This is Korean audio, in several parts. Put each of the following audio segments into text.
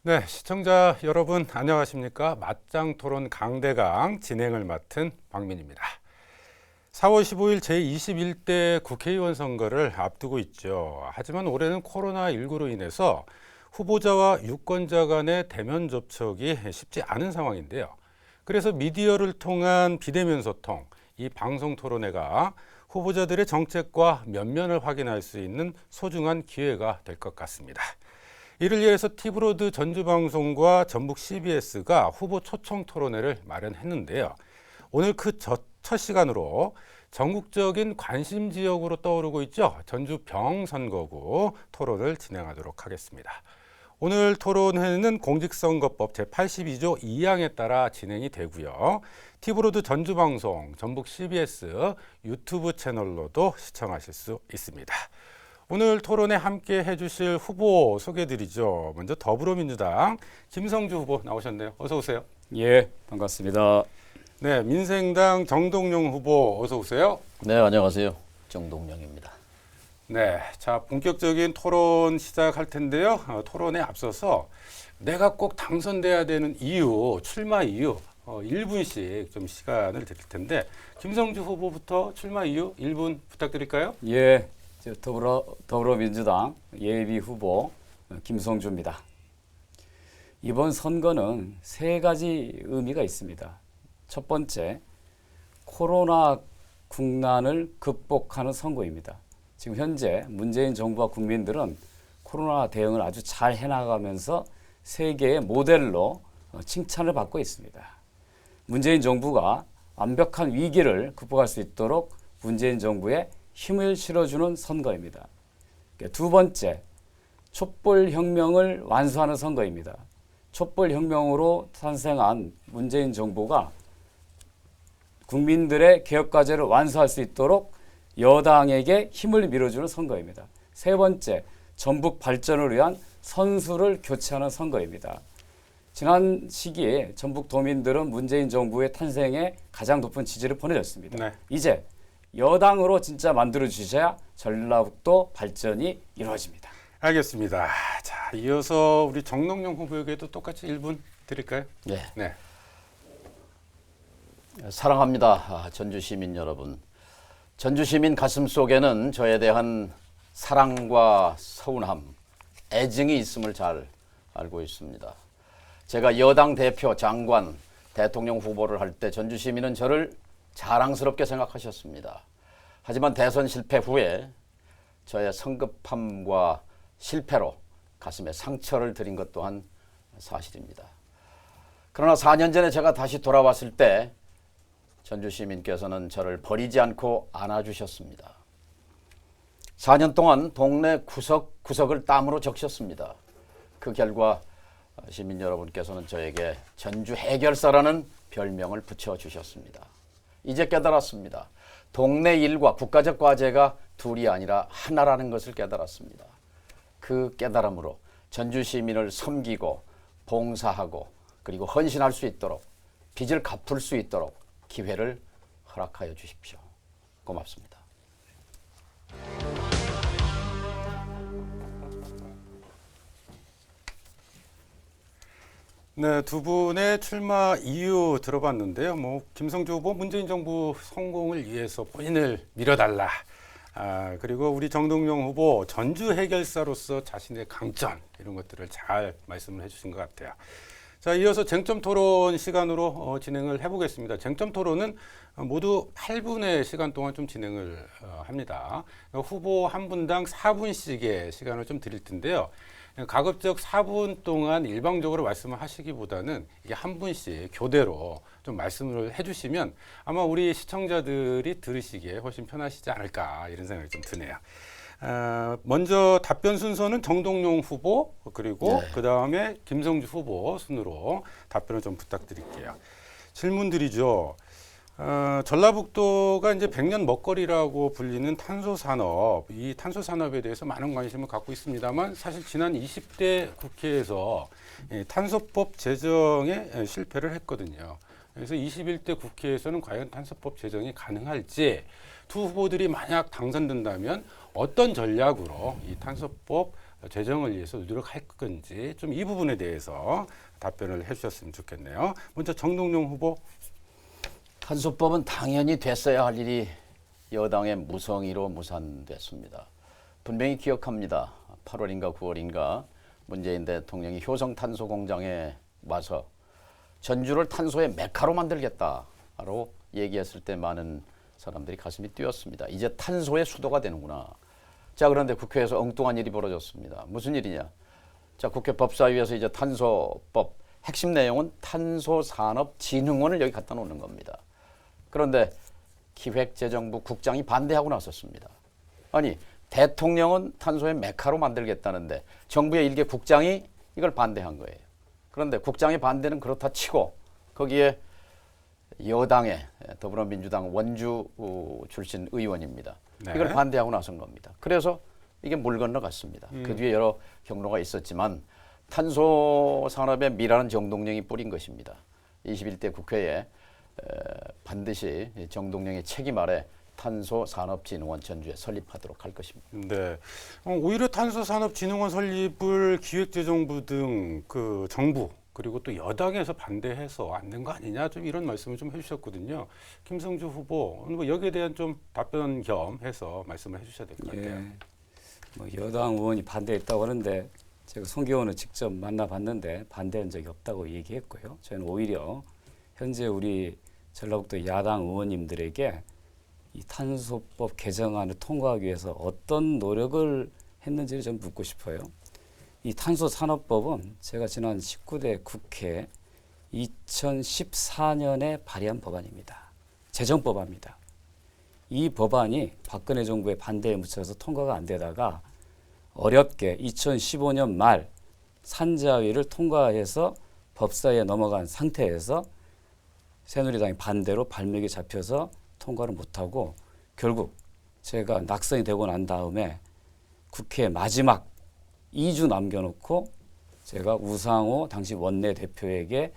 네, 시청자 여러분 안녕하십니까? 맞짱 토론 강대강 진행을 맡은 박민입니다. 4월 15일 제21대 국회의원 선거를 앞두고 있죠. 하지만 올해는 코로나19로 인해서 후보자와 유권자 간의 대면 접촉이 쉽지 않은 상황인데요. 그래서 미디어를 통한 비대면 소통, 이 방송 토론회가 후보자들의 정책과 면면을 확인할 수 있는 소중한 기회가 될 것 같습니다. 이를 위해서 티브로드 전주방송과 전북 CBS가 후보 초청 토론회를 마련했는데요. 오늘 그 첫 시간으로 전국적인 관심 지역으로 떠오르고 있죠. 전주 병선거구 토론을 진행하도록 하겠습니다. 오늘 토론회는 공직선거법 제82조 2항에 따라 진행이 되고요. 티브로드 전주방송, 전북 CBS 유튜브 채널로도 시청하실 수 있습니다. 오늘 토론에 함께 해주실 후보 소개드리죠. 먼저 더불어민주당 김성주 후보 나오셨네요. 어서 오세요. 예, 반갑습니다. 네, 민생당 정동영 후보 어서 오세요. 네, 안녕하세요. 정동영입니다. 네, 자 본격적인 토론 시작할 텐데요. 토론에 앞서서 내가 꼭 당선돼야 되는 이유, 출마 이유 1분씩 좀 시간을 드릴 텐데 김성주 후보부터 출마 이유 1분 부탁드릴까요? 예, 더불어민주당 예비 후보 김성주입니다. 이번 선거는 세 가지 의미가 있습니다. 첫 번째, 코로나 국난을 극복하는 선거입니다. 지금 현재 문재인 정부와 국민들은 코로나 대응을 아주 잘 해나가면서 세계의 모델로 칭찬을 받고 있습니다. 문재인 정부가 완벽한 위기를 극복할 수 있도록 문재인 정부에 힘을 실어주는 선거입니다. 두 번째, 촛불혁명을 완수하는 선거입니다. 촛불혁명으로 탄생한 문재인 정부가 국민들의 개혁과제를 완수할 수 있도록 여당에게 힘을 밀어주는 선거입니다. 세 번째, 전북 발전을 위한 선수를 교체하는 선거입니다. 지난 시기에 전북 도민들은 문재인 정부의 탄생에 가장 높은 지지를 보내줬습니다. 네. 이제 여당으로 진짜 만들어주셔야 전라북도 발전이 이루어집니다. 알겠습니다. 자, 이어서 우리 정동영 후보에게도 똑같이 1분 드릴까요? 네. 네. 사랑합니다. 전주 시민 여러분. 전주 시민 가슴 속에는 저에 대한 사랑과 서운함, 애증이 있음을 잘 알고 있습니다. 제가 여당 대표, 장관, 대통령 후보를 할 때 전주 시민은 저를 자랑스럽게 생각하셨습니다. 하지만 대선 실패 후에 저의 성급함과 실패로 가슴에 상처를 드린 것 또한 사실입니다. 그러나 4년 전에 제가 다시 돌아왔을 때 전주 시민께서는 저를 버리지 않고 안아주셨습니다. 4년 동안 동네 구석구석을 땀으로 적셨습니다. 그 결과 시민 여러분께서는 저에게 전주 해결사라는 별명을 붙여주셨습니다. 이제 깨달았습니다. 동네 일과 국가적 과제가 둘이 아니라 하나라는 것을 깨달았습니다. 그 깨달음으로 전주 시민을 섬기고 봉사하고 그리고 헌신할 수 있도록 빚을 갚을 수 있도록 기회를 허락하여 주십시오. 고맙습니다. 네, 두 분의 출마 이유 들어봤는데요. 김성주 후보 문재인 정부 성공을 위해서 본인을 밀어달라. 그리고 우리 정동영 후보 전주 해결사로서 자신의 강점 이런 것들을 잘 말씀을 해주신 것 같아요. 자, 이어서 쟁점 토론 시간으로 진행을 해보겠습니다. 쟁점 토론은 모두 8분의 시간 동안 좀 진행을 합니다. 후보 한 분당 4분씩의 시간을 좀 드릴 텐데요. 가급적 4분 동안 일방적으로 말씀을 하시기보다는 이게 한 분씩 교대로 좀 말씀을 해주시면 아마 우리 시청자들이 들으시기에 훨씬 편하시지 않을까 이런 생각이 좀 드네요. 먼저 답변 순서는 정동영 후보 그리고 그 다음에 김성주 후보 순으로 답변을 좀 부탁드릴게요. 질문드리죠. 전라북도가 이제 100년 먹거리라고 불리는 탄소산업, 이 탄소산업에 대해서 많은 관심을 갖고 있습니다만 사실 지난 20대 국회에서 탄소법 제정에 실패를 했거든요. 그래서 21대 국회에서는 과연 탄소법 제정이 가능할지 두 후보들이 만약 당선된다면 어떤 전략으로 이 탄소법 재정을 위해서 노력할 건지 좀 이 부분에 대해서 답변을 해주셨으면 좋겠네요. 먼저 정동영 후보. 탄소법은 당연히 됐어야 할 일이 여당의 무성의로 무산됐습니다. 분명히 기억합니다. 8월인가 9월인가 문재인 대통령이 효성 탄소 공장에 와서 전주를 탄소의 메카로 만들겠다라고 얘기했을 때 많은 사람들이 가슴이 뛰었습니다. 이제 탄소의 수도가 되는구나. 자, 그런데 국회에서 엉뚱한 일이 벌어졌습니다. 무슨 일이냐? 자, 국회 법사위에서 이제 탄소법 핵심 내용은 탄소산업진흥원을 여기 갖다 놓는 겁니다. 그런데 기획재정부 국장이 반대하고 나섰습니다. 아니, 대통령은 탄소의 메카로 만들겠다는데 정부의 일개 국장이 이걸 반대한 거예요. 그런데 국장의 반대는 그렇다 치고 거기에 여당의 더불어민주당 원주 출신 의원입니다. 네. 이걸 반대하고 나선 겁니다. 그래서 이게 물 건너갔습니다. 그 뒤에 여러 경로가 있었지만 탄소 산업의 미라는 정동영이 뿌린 것입니다. 21대 국회에 반드시 정동영의 책임 아래 탄소산업진흥원 전주에 설립하도록 할 것입니다. 네. 오히려 탄소산업진흥원 설립을 기획재정부 등 그 정부 그리고 또 여당에서 반대해서 안 된 거 아니냐 좀 이런 말씀을 좀 해주셨거든요. 김성주 후보 뭐 여기에 대한 좀 답변 겸 해서 말씀을 해주셔야 될 것 같아요. 예. 뭐 여당 의원이 반대했다고 하는데 제가 송기호는 직접 만나봤는데 반대한 적이 없다고 얘기했고요. 저는 오히려 현재 우리 전라북도 야당 의원님들에게 이 탄소법 개정안을 통과하기 위해서 어떤 노력을 했는지를 좀 묻고 싶어요. 이 탄소산업법은 제가 지난 19대 국회 2014년에 발의한 법안입니다. 재정법안입니다. 이 법안이 박근혜 정부의 반대에 묻혀서 통과가 안 되다가 어렵게 2015년 말 산자위를 통과해서 법사위에 넘어간 상태에서 새누리당이 반대로 발목이 잡혀서 통과를 못하고 결국 제가 낙선이 되고 난 다음에 국회 마지막 2주 남겨놓고 제가 우상호 당시 원내대표에게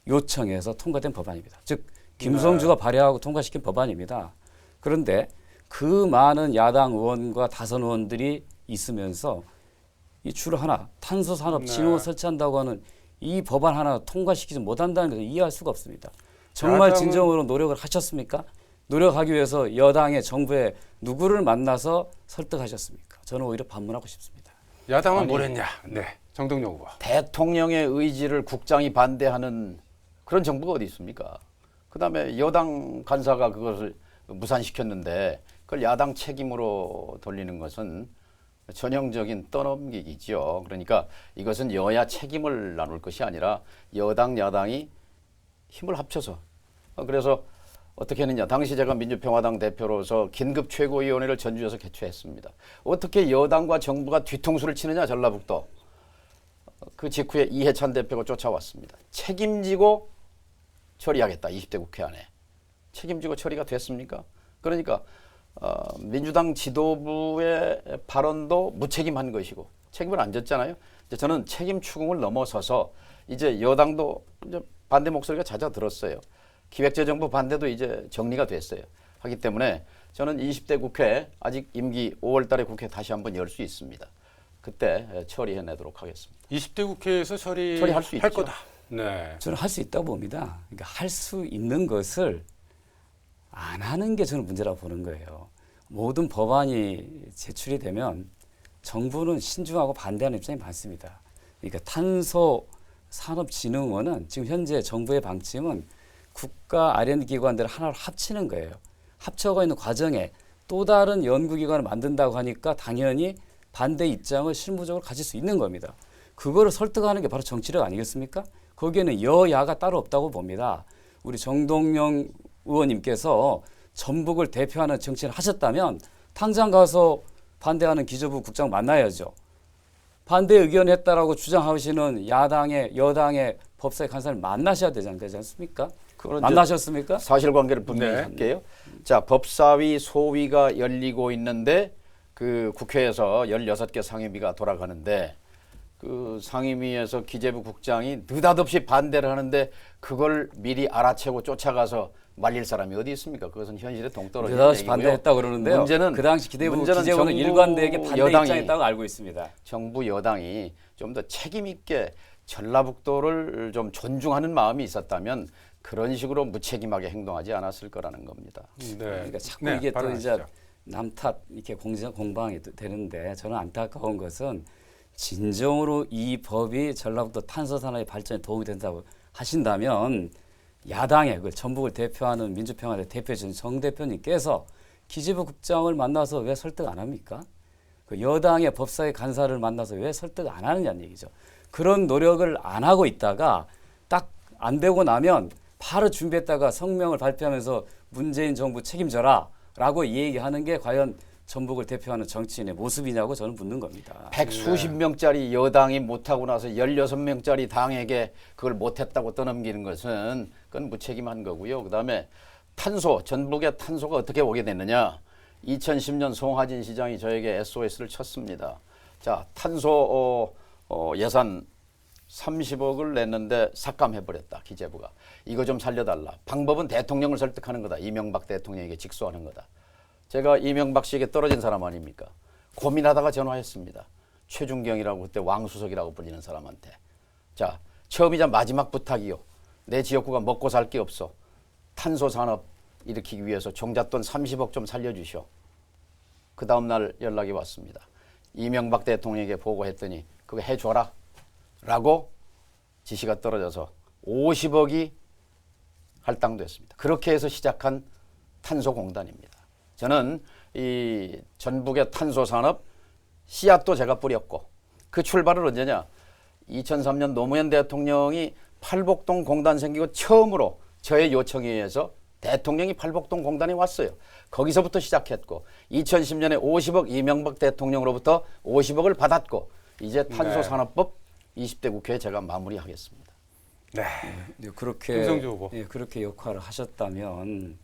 요청해서 통과된 법안입니다. 즉 김성주가 발의하고 통과시킨 법안입니다. 그런데 그 많은 야당 의원과 다선 의원들이 있으면서 이 줄 하나 탄소산업진흥원 설치한다고 하는 이 법안 하나 통과시키지 못한다는 것을 이해할 수가 없습니다. 정말 진정으로 노력을 하셨습니까? 노력하기 위해서 여당의 정부에 누구를 만나서 설득하셨습니까? 저는 오히려 반문하고 싶습니다. 야당은 뭘 했냐? 네, 정동영 후보. 대통령의 의지를 국장이 반대하는 그런 정부가 어디 있습니까? 그다음에 여당 간사가 그것을 무산시켰는데 그걸 야당 책임으로 돌리는 것은 전형적인 떠넘기기죠. 그러니까 이것은 여야 책임을 나눌 것이 아니라 여당 야당이 힘을 합쳐서 그래서 어떻게 했느냐. 당시 제가 민주평화당 대표로서 긴급 최고위원회를 전주에서 개최했습니다. 어떻게 여당과 정부가 뒤통수를 치느냐 전라북도. 그 직후에 이해찬 대표가 쫓아왔습니다. 책임지고 처리하겠다. 20대 국회 안에. 책임지고 처리가 됐습니까? 그러니까 민주당 지도부의 발언도 무책임한 것이고 책임을 안 졌잖아요. 이제 저는 책임 추궁을 넘어서서 이제 여당도 이제 반대 목소리가 잦아들었어요. 기획재정부 반대도 이제 정리가 됐어요. 하기 때문에 저는 20대 국회 아직 임기 5월 달에 국회 다시 한번 열 수 있습니다. 그때 처리해내도록 하겠습니다. 20대 국회에서 처리할 수 할 있죠. 거다. 네. 저는 할 수 있다고 봅니다. 그러니까 할 수 있는 것을 안 하는 게 저는 문제라고 보는 거예요. 모든 법안이 제출이 되면 정부는 신중하고 반대하는 입장이 많습니다. 그러니까 탄소산업진흥원은 지금 현재 정부의 방침은 국가 R&D 기관들을 하나로 합치는 거예요. 합쳐가 있는 과정에 또 다른 연구기관을 만든다고 하니까 당연히 반대 입장을 실무적으로 가질 수 있는 겁니다. 그거를 설득하는 게 바로 정치력 아니겠습니까? 거기에는 여야가 따로 없다고 봅니다. 우리 정동영 의원님께서 전북을 대표하는 정치를 하셨다면 당장 가서 반대하는 기재부 국장 만나야죠. 반대 의견했다라고 주장하시는 야당의 여당의 법사위 간사를 만나셔야 되지 않습니까? 만나셨습니까? 사실관계를 분명히 네. 할게요. 자, 법사위 소위가 열리고 있는데 그 국회에서 16개 상임위가 돌아가는데 그 상임위에서 기재부 국장이 느닷없이 반대를 하는데 그걸 미리 알아채고 쫓아가서 말릴 사람이 어디 있습니까? 그것은 현실에 동떨어지는 느닷없이 얘기고요. 반대했다고 그러는데요. 문제는 그 당시 기재부는 정부 일관되게 반대 여당이, 입장이었다고 알고 있습니다. 정부 여당이 좀 더 책임 있게 전라북도를 좀 존중하는 마음이 있었다면 그런 식으로 무책임하게 행동하지 않았을 거라는 겁니다. 네. 그러니까 자꾸 네, 이게 또 발언하시죠. 이제 남 탓 이렇게 공방이 되는데 저는 안타까운 것은 진정으로 이 법이 전라북도 탄소 산업의 발전에 도움이 된다고 하신다면 야당의 그 전북을 대표하는 민주평화대 대표진 정 대표님께서 기재부 국장을 만나서 왜 설득 안 합니까? 그 여당의 법사위 간사를 만나서 왜 설득 안 하느냐는 얘기죠. 그런 노력을 안 하고 있다가 딱 안 되고 나면 바로 준비했다가 성명을 발표하면서 문재인 정부 책임져라라고 얘기하는 게 과연 전북을 대표하는 정치인의 모습이냐고 저는 묻는 겁니다. 백수십 명짜리 여당이 못하고 나서 16명짜리 당에게 그걸 못했다고 떠넘기는 것은 그건 무책임한 거고요. 그다음에 탄소, 전북의 탄소가 어떻게 오게 됐느냐. 2010년 송하진 시장이 저에게 SOS를 쳤습니다. 자, 탄소 예산 30억을 냈는데 삭감해버렸다. 기재부가. 이거 좀 살려달라. 방법은 대통령을 설득하는 거다. 이명박 대통령에게 직소하는 거다. 제가 이명박 씨에게 떨어진 사람 아닙니까? 고민하다가 전화했습니다. 최준경이라고 그때 왕수석이라고 불리는 사람한테. 자, 처음이자 마지막 부탁이요. 내 지역구가 먹고 살 게 없어. 탄소 산업 일으키기 위해서 종잣돈 30억 좀 살려주시오. 그 다음날 연락이 왔습니다. 이명박 대통령에게 보고했더니 그거 해줘라 라고 지시가 떨어져서 50억이 할당됐습니다. 그렇게 해서 시작한 탄소공단입니다. 저는 이 전북의 탄소 산업 씨앗도 제가 뿌렸고 그 출발은 언제냐? 2003년 노무현 대통령이 팔복동 공단 생기고 처음으로 저의 요청에 의해서 대통령이 팔복동 공단에 왔어요. 거기서부터 시작했고 2010년에 50억 이명박 대통령으로부터 50억을 받았고 이제 탄소 산업법 20대 국회에 제가 마무리하겠습니다. 네. 그렇게 후보. 그렇게 역할을 하셨다면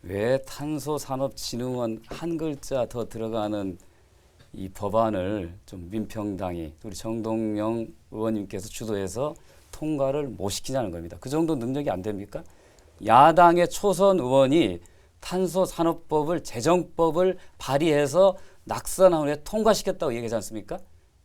왜 탄소산업진흥원 한 글자 더 들어가는 이 법안을 좀 민평당이 우리 정동영 의원님께서 주도해서 통과를 못 시키자는 겁니다. 그 정도 능력이 안 됩니까? 야당의 초선 의원이 탄소산업법을 재정법을 발의해서 낙선한 후에 통과시켰다고 얘기하지 않습니까?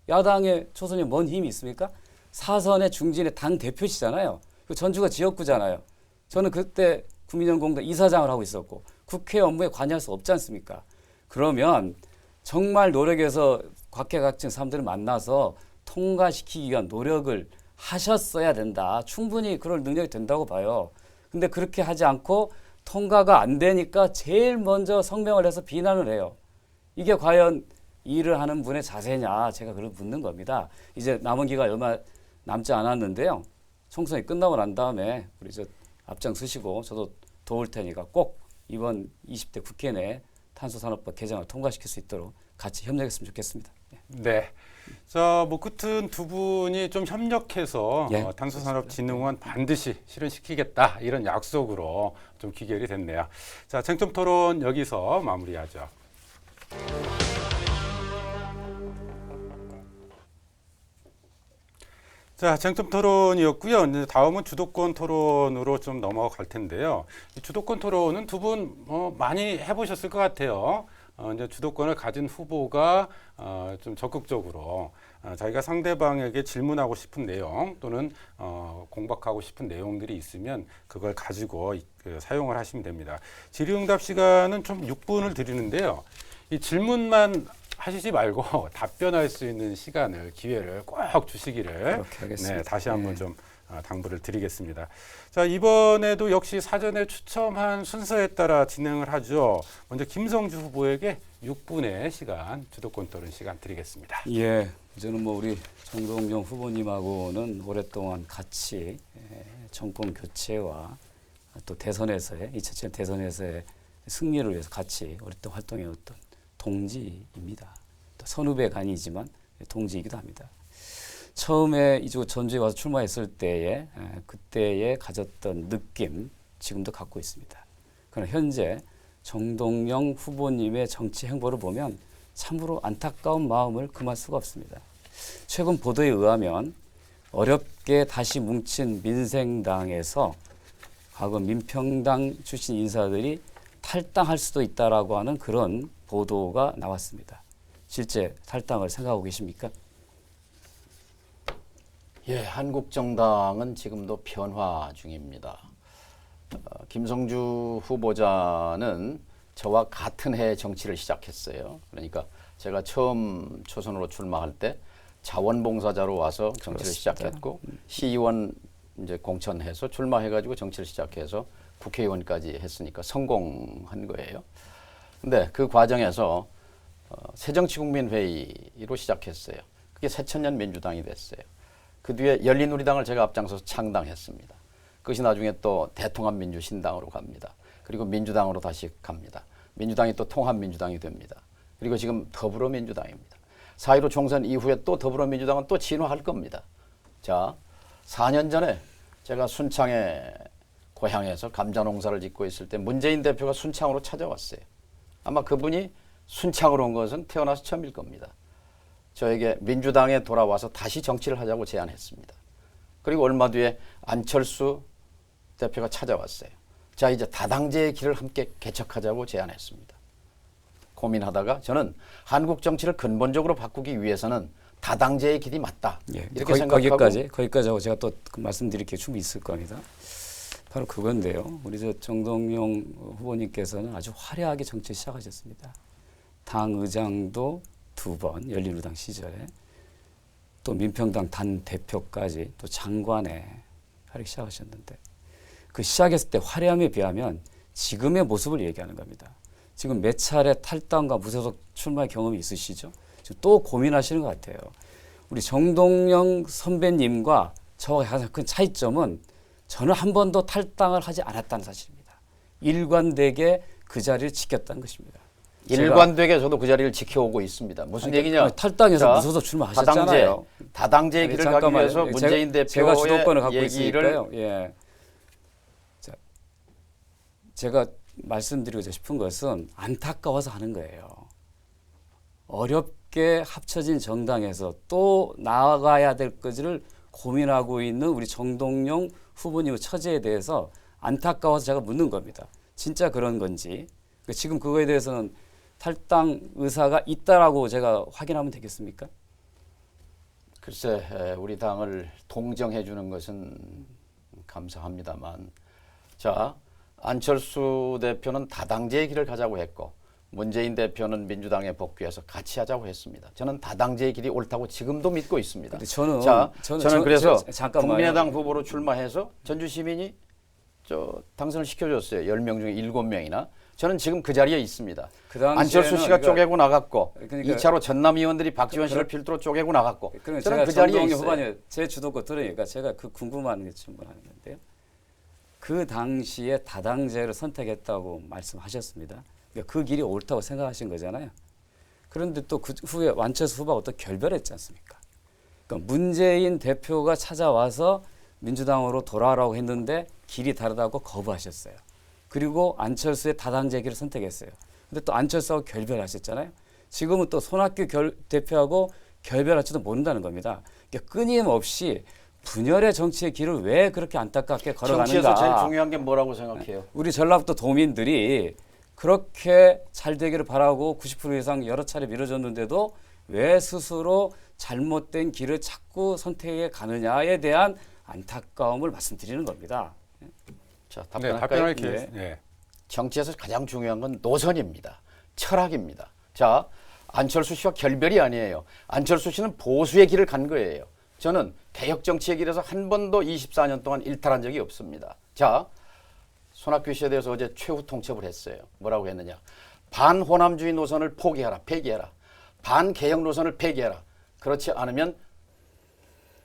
야당의 초선이 뭔 힘이 있습니까? 사선의 중진의 당 대표시잖아요. 그 전주가 지역구잖아요. 저는 그때 국민연공단 이사장을 하고 있었고 국회 업무에 관여할 수 없지 않습니까? 그러면 정말 노력해서 각계각층 사람들을 만나서 통과시키기 위한 노력을 하셨어야 된다. 충분히 그럴 능력이 된다고 봐요. 근데 그렇게 하지 않고 통과가 안 되니까 제일 먼저 성명을 해서 비난을 해요. 이게 과연 일을 하는 분의 자세냐, 제가 그걸 묻는 겁니다. 이제 남은 기간 얼마 남지 않았는데요. 총선이 끝나고 난 다음에 우리 저 앞장서시고 저도 도울 테니까 꼭 이번 20대 국회 내 탄소산업법 개정을 통과시킬 수 있도록 같이 협력했으면 좋겠습니다. 네. 자, 뭐 끝은 두 분이 좀 협력해서 예. 탄소산업진흥원 반드시 실현시키겠다 이런 약속으로 좀 귀결이 됐네요. 자, 쟁점 토론 여기서 마무리하죠. 자, 쟁점 토론이었고요. 이제 다음은 주도권 토론으로 좀 넘어갈 텐데요. 이 주도권 토론은 두 분 많이 해보셨을 것 같아요. 이제 주도권을 가진 후보가 좀 적극적으로 자기가 상대방에게 질문하고 싶은 내용 또는 공박하고 싶은 내용들이 있으면 그걸 가지고 사용을 하시면 됩니다. 질의응답 시간은 좀 6분을 드리는데요. 이 질문만 하시지 말고 답변할 수 있는 시간을 기회를 꼭 주시기를 그렇게 하겠습니다. 네, 다시 한번 좀 당부를 드리겠습니다. 자, 이번에도 역시 사전에 추첨한 순서에 따라 진행을 하죠. 먼저 김성주 후보에게 6분의 시간 주도권 토론 시간 드리겠습니다. 예, 저는 뭐 우리 정동영 후보님하고는 오랫동안 같이 정권 교체와 또 대선에서의 2007년 대선에서의 승리를 위해서 같이 오랫동안 활동해왔던 동지입니다. 또 선후배가 아니지만 동지이기도 합니다. 처음에 이쪽 전주에 와서 출마했을 때에 그때에 가졌던 느낌 지금도 갖고 있습니다. 그러나 현재 정동영 후보님의 정치 행보를 보면 참으로 안타까운 마음을 금할 수가 없습니다. 최근 보도에 의하면 어렵게 다시 뭉친 민생당에서 과거 민평당 출신 인사들이 탈당할 수도 있다라고 하는 그런 보도가 나왔습니다. 실제 탈당을 생각하고 계십니까? 예, 한국정당은 지금도 변화 중입니다. 김성주 후보자는 저와 같은 해에 정치를 시작했어요. 그러니까 제가 처음 초선으로 출마할 때 자원봉사자로 와서 정치를 그렇습니다. 시작했고 시의원 이제 공천해서 출마해가지고 정치를 시작해서 국회의원까지 했으니까 성공한 거예요. 근데 그 과정에서 새정치국민회의로 시작했어요. 그게 새천년 민주당이 됐어요. 그 뒤에 열린우리당을 제가 앞장서서 창당했습니다. 그것이 나중에 또 대통합민주신당으로 갑니다. 그리고 민주당으로 다시 갑니다. 민주당이 또 통합민주당이 됩니다. 그리고 지금 더불어민주당입니다. 4.15 총선 이후에 또 더불어민주당은 또 진화할 겁니다. 자, 4년 전에 제가 순창에 고향에서 감자 농사를 짓고 있을 때 문재인 대표가 순창으로 찾아왔어요. 아마 그분이 순창으로 온 것은 태어나서 처음일 겁니다. 저에게 민주당에 돌아와서 다시 정치를 하자고 제안했습니다. 그리고 얼마 뒤에 안철수 대표가 찾아왔어요. 자, 이제 다당제의 길을 함께 개척하자고 제안했습니다. 고민하다가 저는 한국 정치를 근본적으로 바꾸기 위해서는 다당제의 길이 맞다. 예, 이렇게 생각하고 거기까지 하고 제가 또 말씀드릴 게 충분히 있을 겁니다. 바로 그건데요. 우리 저 정동영 후보님께서는 아주 화려하게 정치 시작하셨습니다. 당 의장도 2번 열린우리당 시절에 또 민평당 단 대표까지 또 장관에 하기 시작하셨는데 그 시작했을 때 화려함에 비하면 지금의 모습을 얘기하는 겁니다. 지금 몇 차례 탈당과 무소속 출마의 경험이 있으시죠? 지금 또 고민하시는 것 같아요. 우리 정동영 선배님과 저와 가장 큰 차이점은 저는 한 번도 탈당을 하지 않았다는 사실입니다. 일관되게 그 자리를 지켰다는 것입니다. 일관되게 저도 그 자리를 지켜오고 있습니다. 무슨 얘기냐? 탈당해서 자, 무소속 출마하셨잖아요. 다당제의 길을 가기 위해서 문재인 제가 대표의 주도권을 갖고 얘기를 있으니까요. 예. 자, 제가 말씀드리고 싶은 것은 안타까워서 하는 거예요. 어렵게 합쳐진 정당에서 또 나아가야 될 것을 고민하고 있는 우리 정동영 후보님의 처지에 대해서 안타까워서 제가 묻는 겁니다. 진짜 그런 건지. 지금 그거에 대해서는 탈당 의사가 있다라고 제가 확인하면 되겠습니까? 글쎄, 우리 당을 동정해 주는 것은 감사합니다만, 자, 안철수 대표는 다당제의 길을 가자고 했고 문재인 대표는 민주당에 복귀해서 같이 하자고 했습니다. 저는 다당제의 길이 옳다고 지금도 믿고 있습니다. 저는 그래서 국민의당 후보로 출마해서 전주 시민이 당선을 시켜줬어요. 10명 중에 7명이나. 저는 지금 그 자리에 있습니다. 안철수 씨가 쪼개고 나갔고 그러니까 2차로 전남 의원들이 박지원 씨를 필두로 쪼개고 나갔고 저는 그 자리에 있어요. 후보님 제 주도권 들으니까 제가 그 궁금한 게 질문하는데요. 그 당시에 다당제를 선택했다고 말씀하셨습니다. 그러니까 그 길이 옳다고 생각하신 거잖아요. 그런데 또 그 후에 안철수 후보가 또 결별했지 않습니까? 그러니까 문재인 대표가 찾아와서 민주당으로 돌아오라고 했는데 길이 다르다고 거부하셨어요. 그리고 안철수의 다당제 길을 선택했어요. 근데 또 안철수하고 결별하셨잖아요. 지금은 또 손학규 대표하고 결별할지도 모른다는 겁니다. 그러니까 끊임없이 분열의 정치의 길을 왜 그렇게 안타깝게 걸어가는가. 정치에서 제일 중요한 게 뭐라고 생각해요? 우리 전라북도 도민들이 그렇게 잘 되기를 바라고 90% 이상 여러 차례 미뤄졌는데도 왜 스스로 잘못된 길을 자꾸 선택해 가느냐에 대한 안타까움을 말씀드리는 겁니다. 자, 답변할 기회. 예. 예. 정치에서 가장 중요한 건 노선입니다. 철학입니다. 자, 안철수 씨와 결별이 아니에요. 안철수 씨는 보수의 길을 간 거예요. 저는 개혁 정치의 길에서 한 번도 24년 동안 일탈한 적이 없습니다. 자, 손학규 씨에 대해서 어제 최후 통첩을 했어요. 뭐라고 했느냐. 반호남주의 노선을 포기해라, 폐기해라. 반개혁 노선을 폐기해라. 그렇지 않으면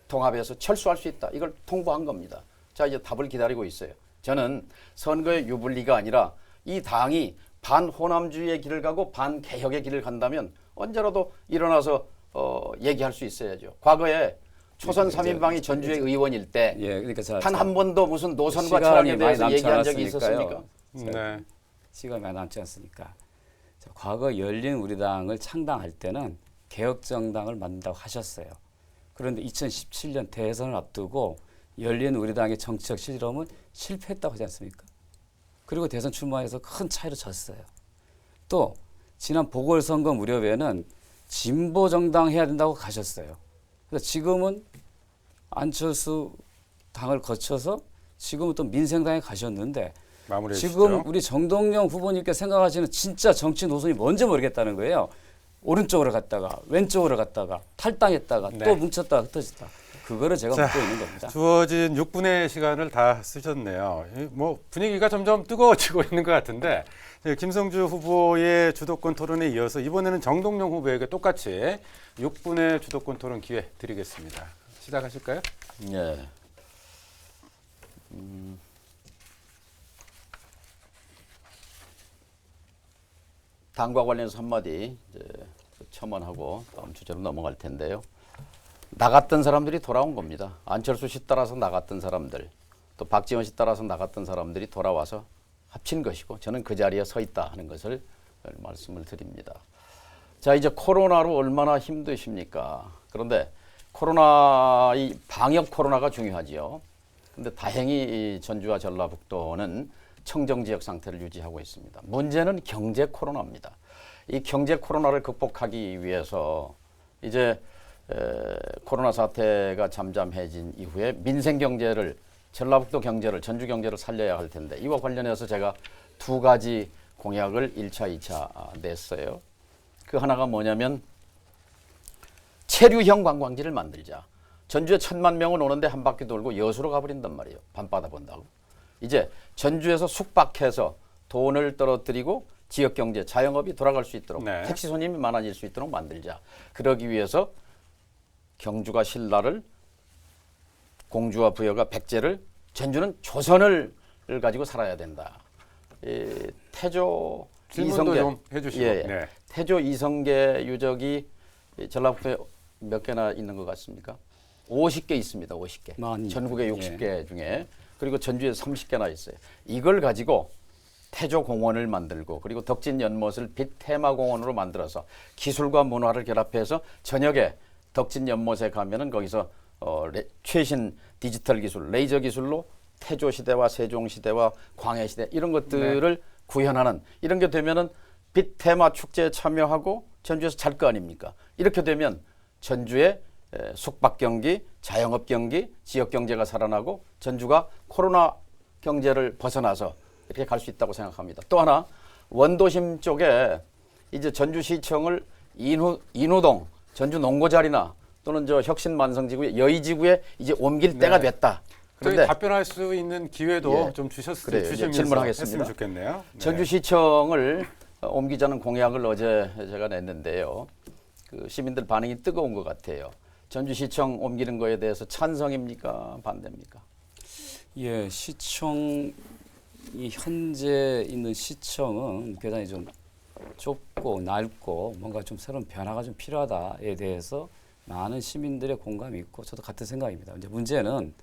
통합에서 철수할 수 있다. 이걸 통보한 겁니다. 자, 이제 답을 기다리고 있어요. 저는 선거의 유불리가 아니라 이 당이 반호남주의의 길을 가고 반개혁의 길을 간다면 언제라도 일어나서 얘기할 수 있어야죠. 과거에 초선 3인방이 전주의 의원일 때 단 한 번도 무슨 노선과 철학에 대해서 얘기한 적이 있었습니까? 네. 시간이 많이 남지 않습니까? 자, 과거 열린우리당을 창당할 때는 개혁정당을 만든다고 하셨어요. 그런데 2017년 대선을 앞두고 열린 우리당의 정치적 실험은 실패했다고 하지 않습니까? 그리고 대선 출마해서 큰 차이로 졌어요. 또 지난 보궐선거 무렵에는 진보 정당 해야 된다고 가셨어요. 그래서 지금은 안철수 당을 거쳐서 지금은 또 민생당에 가셨는데 마무리해 지금 주시죠. 우리 정동영 후보님께 생각하시는 진짜 정치 노선이 뭔지 모르겠다는 거예요. 오른쪽으로 갔다가 왼쪽으로 갔다가 탈당했다가 네. 또 뭉쳤다가 흩어졌다. 그거를 제가 자, 묻고 있는 겁니다. 주어진 6분의 시간을 다 쓰셨네요. 뭐 분위기가 점점 뜨거워지고 있는 것 같은데 김성주 후보의 주도권 토론에 이어서 이번에는 정동영 후보에게 똑같이 6분의 주도권 토론 기회 드리겠습니다. 시작하실까요? 예. 당과 관련해서 한마디 이제 첨언하고 다음 주제로 넘어갈 텐데요. 나갔던 사람들이 돌아온 겁니다. 안철수 씨 따라서 나갔던 사람들, 또 박지원 씨 따라서 나갔던 사람들이 돌아와서 합친 것이고 저는 그 자리에 서 있다 하는 것을 말씀을 드립니다. 자, 이제 코로나로 얼마나 힘드십니까? 그런데 이 방역 코로나가 중요하지요. 근데 다행히 이 전주와 전라북도는 청정지역 상태를 유지하고 있습니다. 문제는 경제 코로나입니다. 이 경제 코로나를 극복하기 위해서 이제 코로나 사태가 잠잠해진 이후에 민생 경제를, 전라북도 경제를, 전주 경제를 살려야 할 텐데 이와 관련해서 제가 두 가지 공약을 1차, 2차 냈어요. 그 하나가 뭐냐면 체류형 관광지를 만들자. 전주에 1,000만 명은 오는데 한 바퀴 돌고 여수로 가버린단 말이에요. 밤바다 본다고. 이제 전주에서 숙박해서 돈을 떨어뜨리고 지역경제, 자영업이 돌아갈 수 있도록 네. 택시 손님이 많아질 수 있도록 만들자. 그러기 위해서 경주가 신라를, 공주와 부여가 백제를, 전주는 조선을 가지고 살아야 된다. 태조 질문도 이성계, 좀 해주시고. 예, 네. 태조 이성계 유적이 전라북도에 몇 개나 있는 것 같습니까? 50개 있습니다. 50개. 많이. 전국에 60개 중에. 그리고 전주에 30개나 있어요. 이걸 가지고 태조 공원을 만들고 그리고 덕진 연못을 빛 테마 공원으로 만들어서 기술과 문화를 결합해서 저녁에 덕진 연못에 가면은 거기서 최신 디지털 기술, 레이저 기술로 태조 시대와 세종 시대와 광해 시대 이런 것들을 구현하는, 이런 게 되면은 빛 테마 축제에 참여하고 전주에서 잘 거 아닙니까? 이렇게 되면 전주의 숙박 경기, 자영업 경기, 지역 경제가 살아나고 전주가 코로나 경제를 벗어나서 이렇게 갈 수 있다고 생각합니다. 또 하나, 원도심 쪽에 이제 전주시청을 인후동, 전주 농고자리나 또는 저 혁신만성지구의 여의지구에 이제 옮길 때가 됐다. 저희 그런데 답변할 수 있는 기회도 예. 좀 그래요. 주시면서 질문하겠습니다. 했으면 좋겠네요. 네. 전주시청을 옮기자는 공약을 어제 제가 냈는데요. 그 시민들 반응이 뜨거운 것 같아요. 전주시청 옮기는 거에 대해서 찬성입니까? 반대입니까? 예, 시청이 현재 있는 시청은 굉장히 좀 좁고 낡고 뭔가 좀 새로운 변화가 좀 필요하다에 대해서 많은 시민들의 공감이 있고 저도 같은 생각입니다. 이제 문제는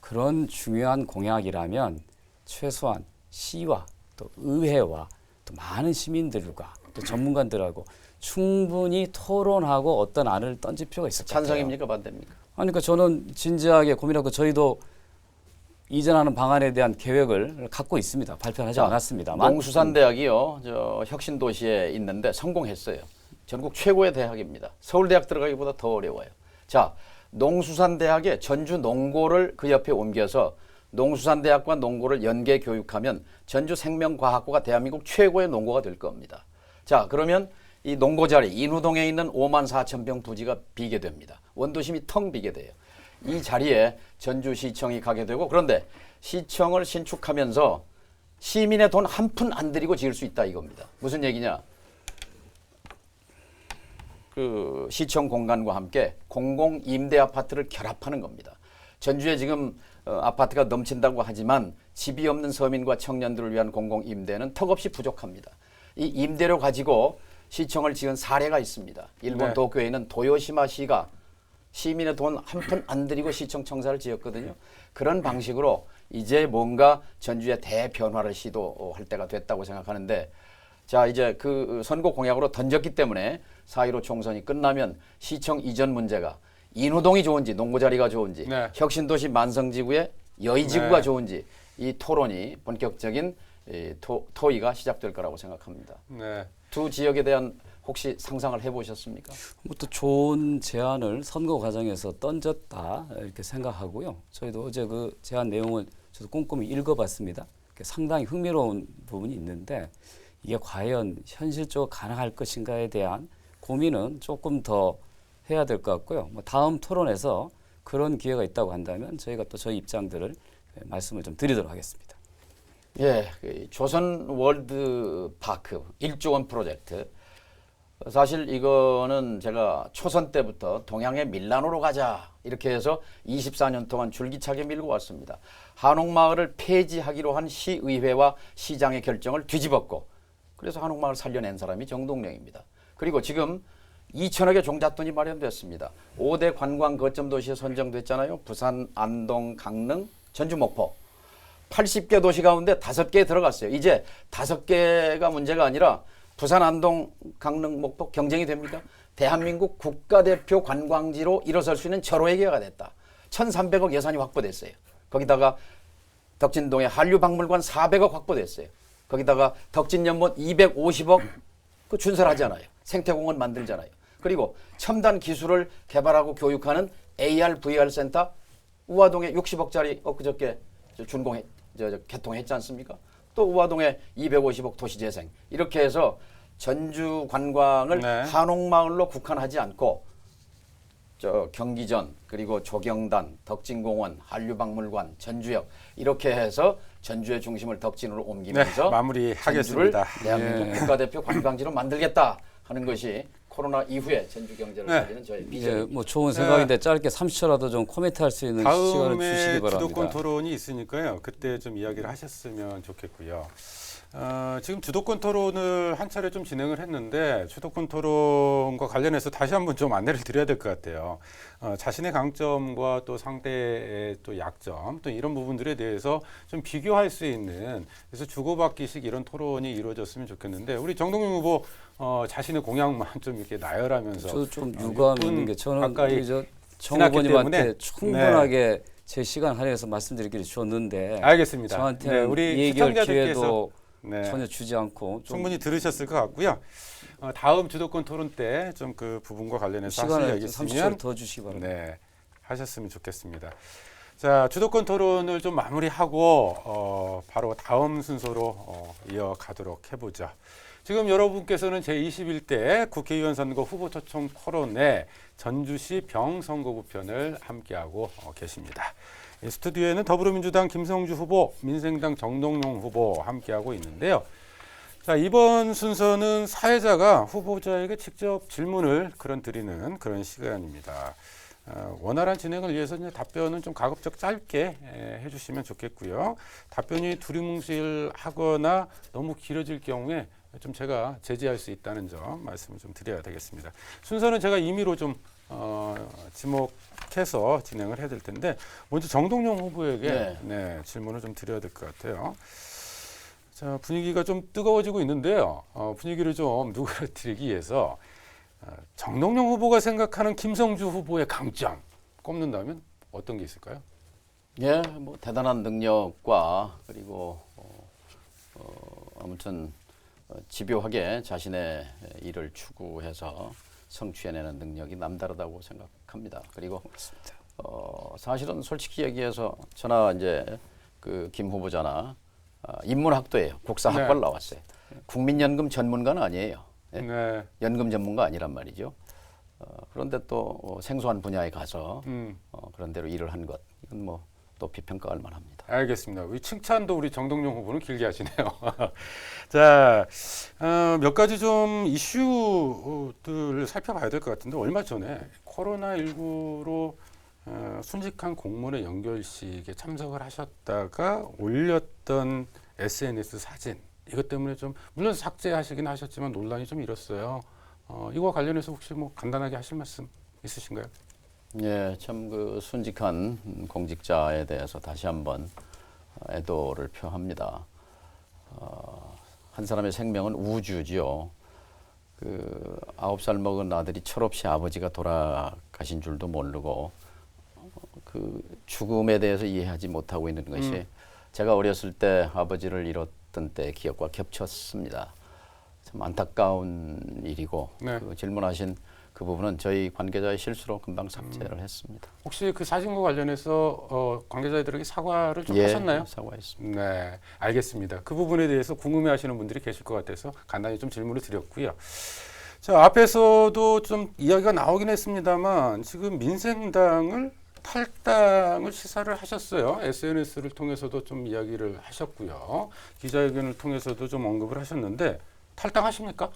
그런 중요한 공약이라면 최소한 시와 또 의회와 또 많은 시민들과 또 전문가들하고 충분히 토론하고 어떤 안을 던질 필요가 있을 것 같아요. 찬성입니까? 반대입니까? 아니, 그러니까 저는 진지하게 고민하고 저희도 이전하는 방안에 대한 계획을 갖고 있습니다. 발표하지 않았습니다만. 농수산대학이요, 저 혁신도시에 있는데 성공했어요. 전국 최고의 대학입니다. 서울대학 들어가기보다 더 어려워요. 자, 농수산대학에 전주 농고를 그 옆에 옮겨서 농수산대학과 농고를 연계 교육하면 전주 생명과학고가 대한민국 최고의 농고가 될 겁니다. 자, 그러면 이 농고자리 인후동에 있는 54,000평 부지가 비게 됩니다. 원도심이 텅 비게 돼요. 이 자리에 전주시청이 가게 되고, 그런데 시청을 신축하면서 시민의 돈 한 푼 안 들이고 지을 수 있다 이겁니다. 무슨 얘기냐? 그 시청 공간과 함께 공공 임대 아파트를 결합하는 겁니다. 전주에 지금 아파트가 넘친다고 하지만 집이 없는 서민과 청년들을 위한 공공 임대는 턱없이 부족합니다. 이 임대료 가지고 시청을 지은 사례가 있습니다. 일본 네. 도쿄에 있는 도요시마시가 시민의 돈 한 푼 안 들이고 시청 청사를 지었거든요. 그런 방식으로 이제 뭔가 전주의 대변화를 시도할 때가 됐다고 생각하는데, 자, 이제 그 선거 공약으로 던졌기 때문에 4.15 총선이 끝나면 시청 이전 문제가 인호동이 좋은지 농구자리가 좋은지 네. 혁신도시 만성지구의 여의지구가 네. 좋은지 이 토론이 본격적인 토의가 시작될 거라고 생각합니다. 네. 두 지역에 대한 혹시 상상을 해보셨습니까? 또 좋은 제안을 선거 과정에서 던졌다 이렇게 생각하고요. 저희도 어제 그 제안 내용을 저도 꼼꼼히 읽어봤습니다. 상당히 흥미로운 부분이 있는데 이게 과연 현실적으로 가능할 것인가에 대한 고민은 조금 더 해야 될 것 같고요. 뭐 다음 토론에서 그런 기회가 있다고 한다면 저희가 또 저희 입장들을 말씀을 좀 드리도록 하겠습니다. 예, 그 조선 월드파크 1조 원 프로젝트. 사실 이거는 제가 초선 때부터 동양의 밀라노로 가자 이렇게 해서 24년 동안 줄기차게 밀고 왔습니다. 한옥마을을 폐지하기로 한 시의회와 시장의 결정을 뒤집었고 그래서 한옥마을 살려낸 사람이 정동영입니다. 그리고 지금 2천억의 종잣돈이 마련됐습니다. 5대 관광 거점 도시에 선정됐잖아요. 부산, 안동, 강릉, 전주, 목포. 80개 도시 가운데 5개에 들어갔어요. 이제 5개가 문제가 아니라 부산, 안동, 강릉, 목포 경쟁이 됩니까? 대한민국 국가대표 관광지로 일어설 수 있는 절호의 기회가 됐다. 1,300억 예산이 확보됐어요. 거기다가 덕진동에 한류박물관 400억 확보됐어요. 거기다가 덕진연못 250억 그 준설하잖아요. 생태공원 만들잖아요. 그리고 첨단 기술을 개발하고 교육하는 AR, VR 센터 우화동에 60억짜리 엊그저께 개통했지 않습니까? 또 우화동에 250억 도시재생 이렇게 해서 전주 관광을 네. 한옥마을로 국한하지 않고 저 경기전 그리고 조경단, 덕진공원, 한류박물관, 전주역 이렇게 해서 전주의 중심을 덕진으로 옮기면서 네, 마무리하겠습니다. 전주를 대한민국 국가대표 관광지로 만들겠다 하는 것이 코로나 이후에 전주 경제를 네. 살리는 저의 예, 비전입니다. 뭐 좋은 생각인데 짧게 30초라도 좀 코멘트할 수 있는 시간을 다음에 주시기 바랍니다. 주도권 토론이 있으니까요. 그때 좀 이야기를 하셨으면 좋겠고요. 지금 주도권 토론을 한 차례 좀 진행을 했는데 주도권 토론과 관련해서 다시 한번 좀 안내를 드려야 될 것 같아요. 자신의 강점과 또 상대의 또 약점 또 이런 부분들에 대해서 좀 비교할 수 있는 그래서 주고받기식 이런 토론이 이루어졌으면 좋겠는데 우리 정동영 후보 자신의 공약만 좀 이렇게 나열하면서 저도 좀 유감 있는 게 저는 가까이 정 지났기 후보님한테 때문에 충분하게 제 시간 할애해서 말씀드리기를 줬는데 알겠습니다. 저한테는 우리 이 얘기할 시청자들께서 기회도 네. 전혀 주지 않고 좀 충분히 들으셨을 것 같고요. 다음 주도권 토론 때 좀 그 부분과 관련해서 하실 시간을 얘기 30초 있으면 더 주시기 바랍니다. 네, 하셨으면 좋겠습니다. 자, 주도권 토론을 좀 마무리하고 바로 다음 순서로 이어가도록 해보죠. 지금 여러분께서는 제21대 국회의원 선거 후보 초청 토론회 전주시 병선거구 편을 함께하고 계십니다. 이 스튜디오에는 더불어민주당 김성주 후보, 민생당 정동영 후보 함께하고 있는데요. 자, 이번 순서는 사회자가 후보자에게 직접 질문을 드리는 그런 시간입니다. 원활한 진행을 위해서 이제 답변은 좀 가급적 짧게 해주시면 좋겠고요. 답변이 두리뭉실하거나 너무 길어질 경우에 좀 제가 제지할 수 있다는 점 말씀을 좀 드려야 되겠습니다. 순서는 제가 임의로 좀 지목해서 진행을 해야 될 텐데 먼저 정동영 후보에게 네, 질문을 좀 드려야 될 것 같아요. 자, 분위기가 좀 뜨거워지고 있는데요. 분위기를 좀 누그러뜨리기 위해서 정동영 후보가 생각하는 김성주 후보의 강점 꼽는다면 어떤 게 있을까요? 예, 뭐 대단한 능력과 그리고 아무튼 집요하게 자신의 일을 추구해서 성취해내는 능력이 남다르다고 생각합니다. 그리고 사실은 솔직히 얘기해서 저나 이제 그 김 후보자나 인문학도예요. 국사학과를 나왔어요. 국민연금 전문가는 아니에요. 예? 네. 연금 전문가 아니란 말이죠. 그런데 또 생소한 분야에 가서 그런 대로 일을 한 것, 이건 뭐 높이 평가할 만합니다. 알겠습니다. 우리 칭찬도 우리 정동영 후보는 길게 하시네요. 자, 몇 가지 좀 이슈들을 살펴봐야 될 것 같은데 얼마 전에 코로나19로 순직한 공무원의 연결식에 참석을 하셨다가 올렸던 SNS 사진 이것 때문에 좀 물론 삭제하시긴 하셨지만 논란이 좀 일었어요. 이거와 관련해서 혹시 뭐 간단하게 하실 말씀 있으신가요? 예, 참 그 순직한 공직자에 대해서 다시 한번 애도를 표합니다. 한 사람의 생명은 우주지요. 그 9살 먹은 아들이 철없이 아버지가 돌아가신 줄도 모르고 그 죽음에 대해서 이해하지 못하고 있는 것이 제가 어렸을 때 아버지를 잃었던 때 기억과 겹쳤습니다. 참 안타까운 일이고 네. 그 질문하신 그 부분은 저희 관계자의 실수로 금방 삭제를 했습니다. 혹시 그 사진과 관련해서 관계자들에게 사과를 좀 예, 하셨나요? 사과했습니다. 네, 알겠습니다. 그 부분에 대해서 궁금해하시는 분들이 계실 것 같아서 간단히 좀 질문을 드렸고요. 자, 앞에서도 좀 이야기가 나오긴 했습니다만 지금 민생당을 탈당을 시사를 하셨어요. SNS를 통해서도 좀 이야기를 하셨고요. 기자회견을 통해서도 좀 언급을 하셨는데 탈당하십니까?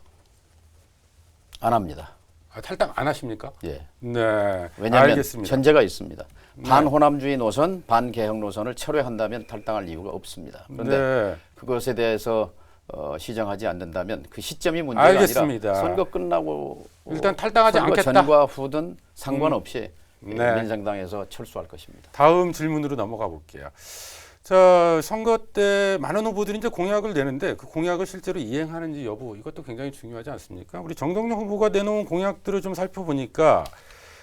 안 합니다. 아, 탈당 안 하십니까? 예. 네, 왜냐하면 알겠습니다. 전제가 있습니다. 네. 반호남주의 노선, 반개혁 노선을 철회한다면 탈당할 이유가 없습니다. 그런데 네. 그것에 대해서 시정하지 않는다면 그 시점이 문제가 알겠습니다. 아니라 선거 끝나고 일단 탈당하지 선거 않겠다. 전과 후든 상관없이 네. 민생당에서 철수할 것입니다. 다음 질문으로 넘어가 볼게요. 자, 선거 때 많은 후보들이 이제 공약을 내는데 그 공약을 실제로 이행하는지 여부 이것도 굉장히 중요하지 않습니까? 우리 정동영 후보가 내놓은 공약들을 좀 살펴보니까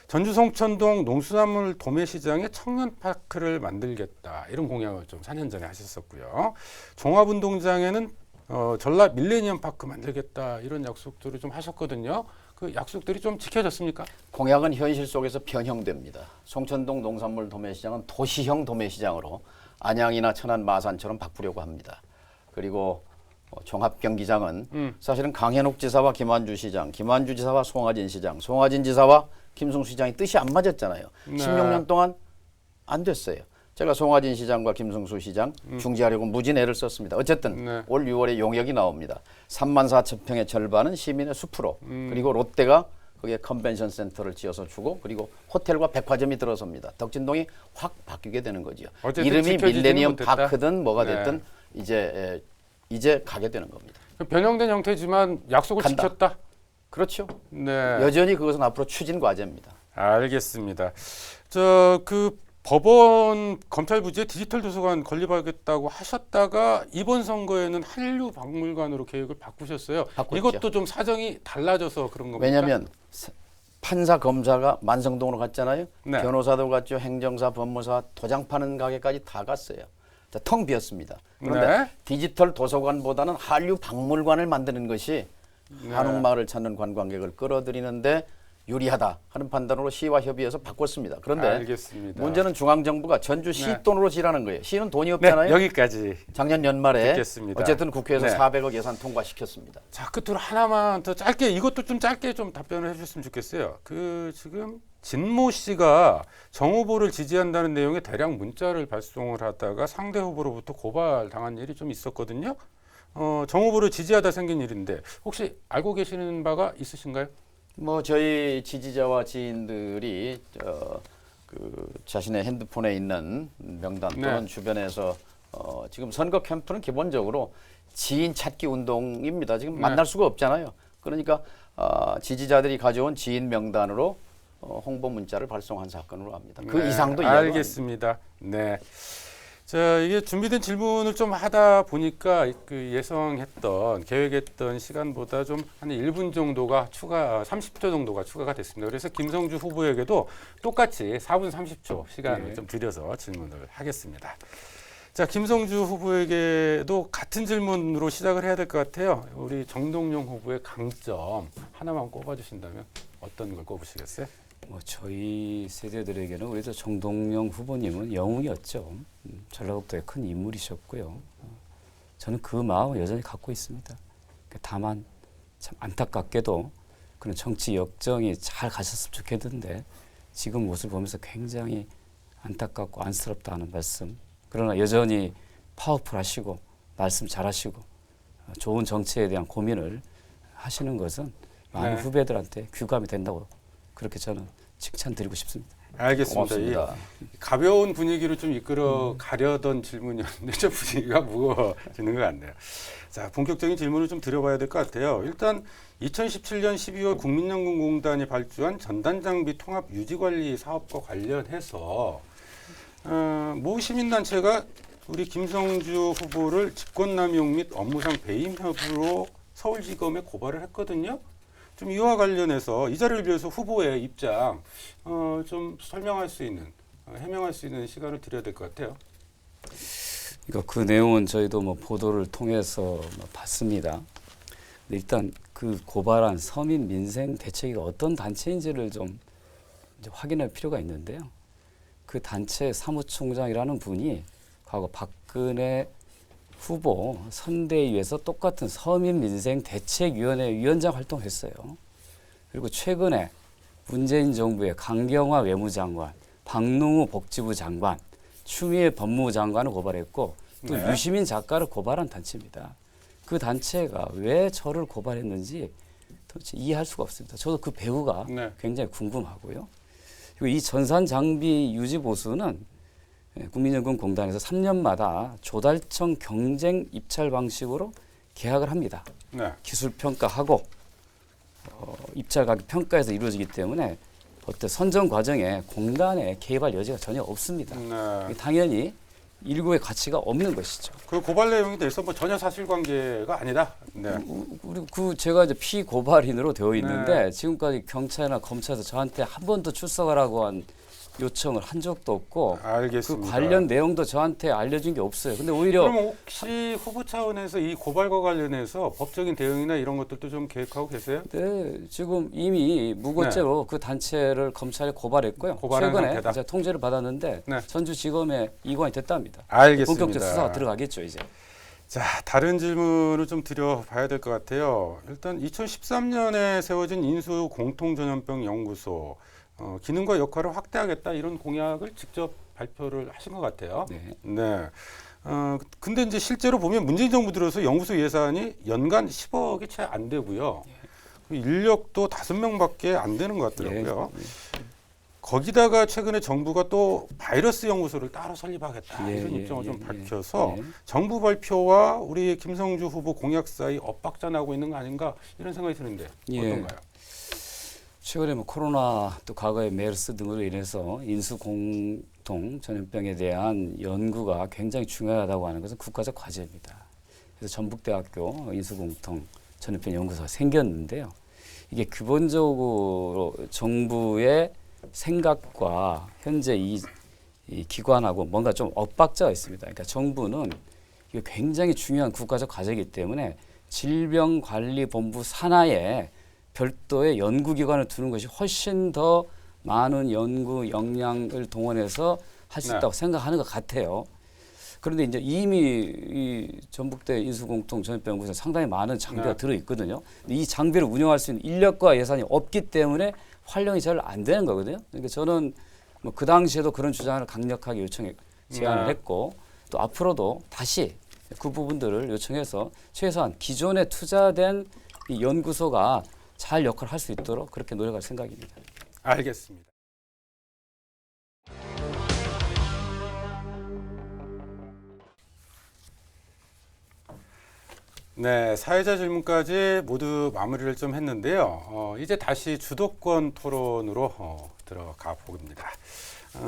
전주 송천동 농수산물 도매시장에 청년파크를 만들겠다 이런 공약을 좀 4년 전에 하셨었고요. 종합운동장에는 전라 밀레니엄 파크 만들겠다 이런 약속들을 좀 하셨거든요. 그 약속들이 좀 지켜졌습니까? 공약은 현실 속에서 변형됩니다. 송천동 농산물 도매시장은 도시형 도매시장으로 안양이나 천안, 마산처럼 바꾸려고 합니다. 그리고 종합경기장은 사실은 강현욱 지사와 김완주 시장, 김완주 지사와 송하진 시장, 송하진 지사와 김승수 시장이 뜻이 안 맞았잖아요. 네. 16년 동안 안 됐어요. 제가 송하진 시장과 김승수 시장 중지하려고 무진 애를 썼습니다. 어쨌든 네. 올 6월에 용역이 나옵니다. 34,000평의 절반은 시민의 숲으로 그리고 롯데가 거기에 컨벤션 센터를 지어서 주고 그리고 호텔과 백화점이 들어섭니다. 덕진동이 확 바뀌게 되는 거죠. 어쨌든 이름이 지켜지지는 밀레니엄 못했다. 파크든 뭐가 네. 됐든 이제 가게 되는 겁니다. 변형된 형태지만 약속을 간다. 지켰다. 그렇죠. 네. 여전히 그것은 앞으로 추진 과제입니다. 알겠습니다. 저 그 법원 검찰 부지에 디지털 도서관 건립하겠다고 하셨다가 이번 선거에는 한류 박물관으로 계획을 바꾸셨어요. 바꿨죠. 이것도 좀 사정이 달라져서 그런 겁니까? 왜냐하면 판사 검사가 만성동으로 갔잖아요. 네. 변호사도 갔죠. 행정사, 법무사, 도장 파는 가게까지 다 갔어요. 자, 텅 비었습니다. 그런데 네. 디지털 도서관보다는 한류 박물관을 만드는 것이 네. 한옥마을을 찾는 관광객을 끌어들이는데 유리하다 하는 판단으로 시와 협의해서 바꿨습니다. 그런데 알겠습니다. 문제는 중앙정부가 전주시 네. 돈으로 지라는 거예요. 시는 돈이 네, 없잖아요. 여기까지 작년 연말에 듣겠습니다. 어쨌든 국회에서 네. 400억 예산 통과시켰습니다. 자, 끝으로 하나만 더 짧게 이것도 좀 짧게 좀 답변을 해주셨으면 좋겠어요. 그 지금 진모 씨가 정 후보를 지지한다는 내용의 대량 문자를 발송을 하다가 상대 후보로부터 고발당한 일이 좀 있었거든요. 정 후보를 지지하다 생긴 일인데 혹시 알고 계시는 바가 있으신가요? 뭐 저희 지지자와 지인들이 그 자신의 핸드폰에 있는 명단 또는 네. 주변에서 지금 선거 캠프는 기본적으로 지인 찾기 운동입니다. 지금 네. 만날 수가 없잖아요. 그러니까 지지자들이 가져온 지인 명단으로 홍보 문자를 발송한 사건으로 합니다. 그 네, 이상도 이해가 안 됩니다. 알겠습니다. 네. 자, 이게 준비된 질문을 좀 하다 보니까 그 예상했던 계획했던 시간보다 좀 한 1분 정도가 30초 정도가 추가가 됐습니다. 그래서 김성주 후보에게도 똑같이 4분 30초 시간을 네. 좀 드려서 질문을 하겠습니다. 자, 김성주 후보에게도 같은 질문으로 시작을 해야 될 것 같아요. 우리 정동영 후보의 강점 하나만 꼽아주신다면 어떤 걸 꼽으시겠어요? 뭐 저희 세대들에게는 그래도 정동영 후보님은 영웅이었죠. 전라북도의 큰 인물이셨고요. 저는 그 마음을 여전히 갖고 있습니다. 다만 참 안타깝게도 그런 정치 역정이 잘 가셨으면 좋겠는데 지금 모습을 보면서 굉장히 안타깝고 안쓰럽다는 말씀. 그러나 여전히 파워풀하시고 말씀 잘하시고 좋은 정치에 대한 고민을 하시는 것은 많은 네. 후배들한테 귀감이 된다고 그렇게 저는 칭찬드리고 싶습니다. 알겠습니다. 고맙습니다. 이 가벼운 분위기를 좀 이끌어 가려던 질문이었는데 좀 분위기가 무거워지는 것 같네요. 자, 본격적인 질문을 좀 드려봐야 될 것 같아요. 일단 2017년 12월 국민연금공단이 발주한 전단장비 통합 유지관리 사업과 관련해서 모 시민단체가 우리 김성주 후보를 직권남용 및 업무상 배임 혐의로 서울지검에 고발을 했거든요. 좀 이와 관련해서 이 자리를 위해서 후보의 입장 좀 설명할 수 있는 해명할 수 있는 시간을 드려야 될 것 같아요. 그러니까 그 내용은 저희도 뭐 보도를 통해서 뭐 봤습니다. 근데 일단 그 고발한 서민 민생 대책위가 어떤 단체인지를 좀 이제 확인할 필요가 있는데요. 그 단체 사무총장이라는 분이 과거 박근혜 후보 선대위에서 똑같은 서민민생대책위원회 위원장 활동했어요. 그리고 최근에 문재인 정부의 강경화 외무장관, 박능우 복지부 장관, 추미애 법무부 장관을 고발했고 또 네. 유시민 작가를 고발한 단체입니다. 그 단체가 왜 저를 고발했는지 도대체 이해할 수가 없습니다. 저도 그 배우가 네. 굉장히 궁금하고요. 그리고 이 전산 장비 유지 보수는 국민연금공단에서 3년마다 조달청 경쟁 입찰 방식으로 계약을 합니다. 네. 기술 평가하고 입찰 가격 평가에서 이루어지기 때문에 어떤 선정 과정에 공단에 개입할 여지가 전혀 없습니다. 네. 당연히 일고의 가치가 없는 것이죠. 그 고발 내용에 대해서 뭐 전혀 사실관계가 아니다. 네. 그리고 그 제가 이제 피고발인으로 되어 있는데 네. 지금까지 경찰이나 검찰에서 저한테 한 번도 출석하라고 한 요청을 한 적도 없고 알겠습니다. 그 관련 내용도 저한테 알려준 게 없어요. 근데 오히려 그럼 혹시 후보 차원에서 이 고발과 관련해서 법적인 대응이나 이런 것들도 좀 계획하고 계세요? 네, 지금 이미 무고죄로 그 단체를 검찰에 고발했고요. 고발한 최근에 상태다. 이제 통지를 받았는데 네. 전주지검에 이관이 됐답니다. 알겠습니다. 본격적 수사가 들어가겠죠 이제. 자, 다른 질문을 좀 드려봐야 될 것 같아요. 일단 2013년에 세워진 인수 공통전염병 연구소 기능과 역할을 확대하겠다 이런 공약을 직접 발표를 하신 것 같아요. 네. 네. 근데 이제 실제로 보면 문재인 정부 들어서 연구소 예산이 연간 10억이 채 안 되고요. 그 인력도 5명밖에 안 되는 것 같더라고요. 예. 거기다가 최근에 정부가 또 바이러스 연구소를 따로 설립하겠다 예, 이런 예, 입장을 예, 좀 예. 밝혀서 예. 정부 발표와 우리 김성주 후보 공약 사이 엇박자 나고 있는 거 아닌가 이런 생각이 드는데 예. 어떤가요? 최근에 뭐 코로나 또 과거의 메르스 등으로 인해서 인수공통 전염병에 대한 연구가 굉장히 중요하다고 하는 것은 국가적 과제입니다. 그래서 전북대학교 인수공통 전염병 연구소가 생겼는데요. 이게 기본적으로 정부의 생각과 현재 이 기관하고 뭔가 좀 엇박자가 있습니다. 그러니까 정부는 이게 굉장히 중요한 국가적 과제이기 때문에 질병관리본부 산하에 별도의 연구기관을 두는 것이 훨씬 더 많은 연구 역량을 동원해서 할 수 네. 있다고 생각하는 것 같아요. 그런데 이제 이미 이 전북대 인수공통 전염병연구소에 상당히 많은 장비가 네. 들어 있거든요. 이 장비를 운영할 수 있는 인력과 예산이 없기 때문에 활용이 잘 안 되는 거거든요. 그러니까 저는 뭐 그 당시에도 그런 주장을 강력하게 제안을 네. 했고 또 앞으로도 다시 그 부분들을 요청해서 최소한 기존에 투자된 이 연구소가 잘 역할을 할 수 있도록 그렇게 노력할 생각입니다. 알겠습니다. 네, 사회자 질문까지 모두 마무리를 좀 했는데요. 이제 다시 주도권 토론으로 들어가 봅니다.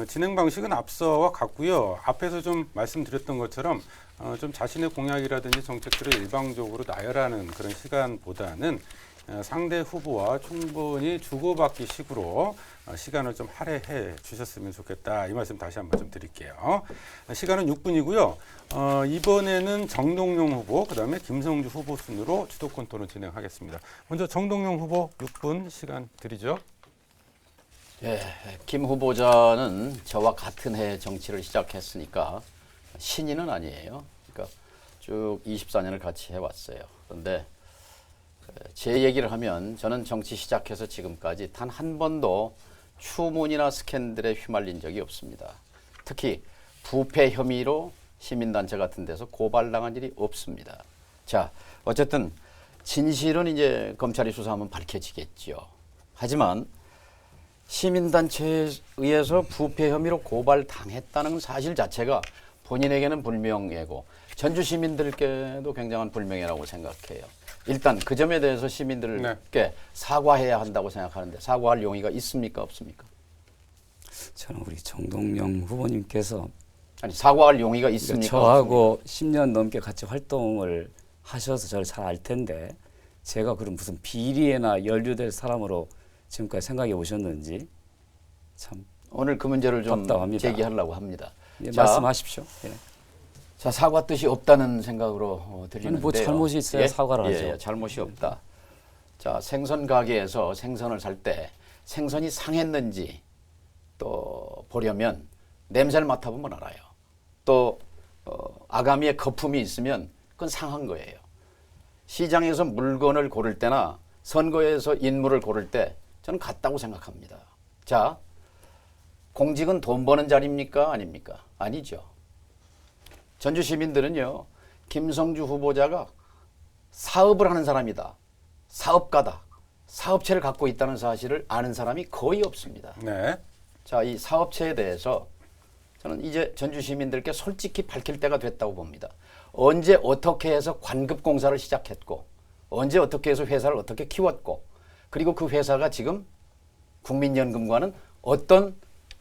진행 방식은 앞서와 같고요. 앞에서 좀 말씀드렸던 것처럼 좀 자신의 공약이라든지 정책들을 일방적으로 나열하는 그런 시간보다는 상대 후보와 충분히 주고받기 식으로 시간을 좀 할애해 주셨으면 좋겠다. 이 말씀 다시 한번 좀 드릴게요. 시간은 6분이고요. 이번에는 정동영 후보, 그다음에 김성주 후보 순으로 주도권 토론 진행하겠습니다. 먼저 정동영 후보 6분 시간 드리죠. 예, 김 후보자는 저와 같은 해 정치를 시작했으니까 신인은 아니에요. 그러니까 쭉 24년을 같이 해왔어요. 그런데 제 얘기를 하면 저는 정치 시작해서 지금까지 단 한 번도 추문이나 스캔들에 휘말린 적이 없습니다. 특히 부패 혐의로 시민단체 같은 데서 고발당한 일이 없습니다. 자, 어쨌든 진실은 이제 검찰이 수사하면 밝혀지겠죠. 하지만 시민단체에 의해서 부패 혐의로 고발당했다는 사실 자체가 본인에게는 불명예고 전주 시민들께도 굉장한 불명예라고 생각해요. 일단 그 점에 대해서 시민들께 사과해야 한다고 생각하는데 사과할 용의가 있습니까 없습니까? 저는 우리 정동영 후보님께서 아니 사과할 용의가 있습니까? 저하고 10년 넘게 같이 활동을 하셔서 저를 잘 알 텐데 제가 그럼 무슨 비리에나 연루될 사람으로 지금까지 생각해 오셨는지 참 오늘 그 문제를 좀 답답합니다. 제기하려고 합니다. 예, 자, 말씀하십시오. 예. 자, 사과 뜻이 없다는 생각으로 들리는데요. 뭐 잘못이 있어야 사과를 하죠. 예, 잘못이 없다. 자, 생선 가게에서 생선을 살 때 생선이 상했는지 또 보려면 냄새를 맡아보면 알아요. 또 아가미에 거품이 있으면 그건 상한 거예요. 시장에서 물건을 고를 때나 선거에서 인물을 고를 때 저는 같다고 생각합니다. 자, 공직은 돈 버는 자리입니까? 아닙니까? 아니죠. 전주 시민들은요, 김성주 후보자가 사업을 하는 사람이다. 사업가다. 사업체를 갖고 있다는 사실을 아는 사람이 거의 없습니다. 네. 자, 이 사업체에 대해서 저는 이제 전주 시민들께 솔직히 밝힐 때가 됐다고 봅니다. 언제 어떻게 해서 관급공사를 시작했고, 언제 어떻게 해서 회사를 어떻게 키웠고, 그리고 그 회사가 지금 국민연금과는 어떤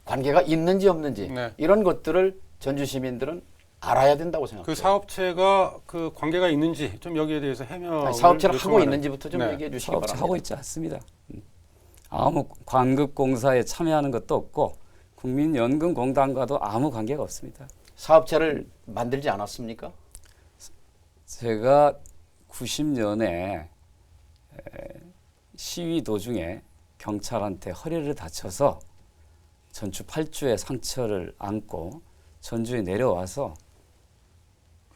관계가 있는지 없는지 네. 이런 것들을 전주 시민들은 알아야 된다고 생각합니다. 그 사업체가 그 관계가 있는지 좀 여기에 대해서 해명을 사업체를 하고 요청하는- 있는지부터 좀 네. 얘기해 주시기 사업체 바랍니다. 하고 있지 않습니다. 아무 관급공사에 참여하는 것도 없고 국민연금공단과도 아무 관계가 없습니다. 사업체를 만들지 않았습니까? 제가 90년에 시위 도중에 경찰한테 허리를 다쳐서 전주 8주의 상처를 안고 전주에 내려와서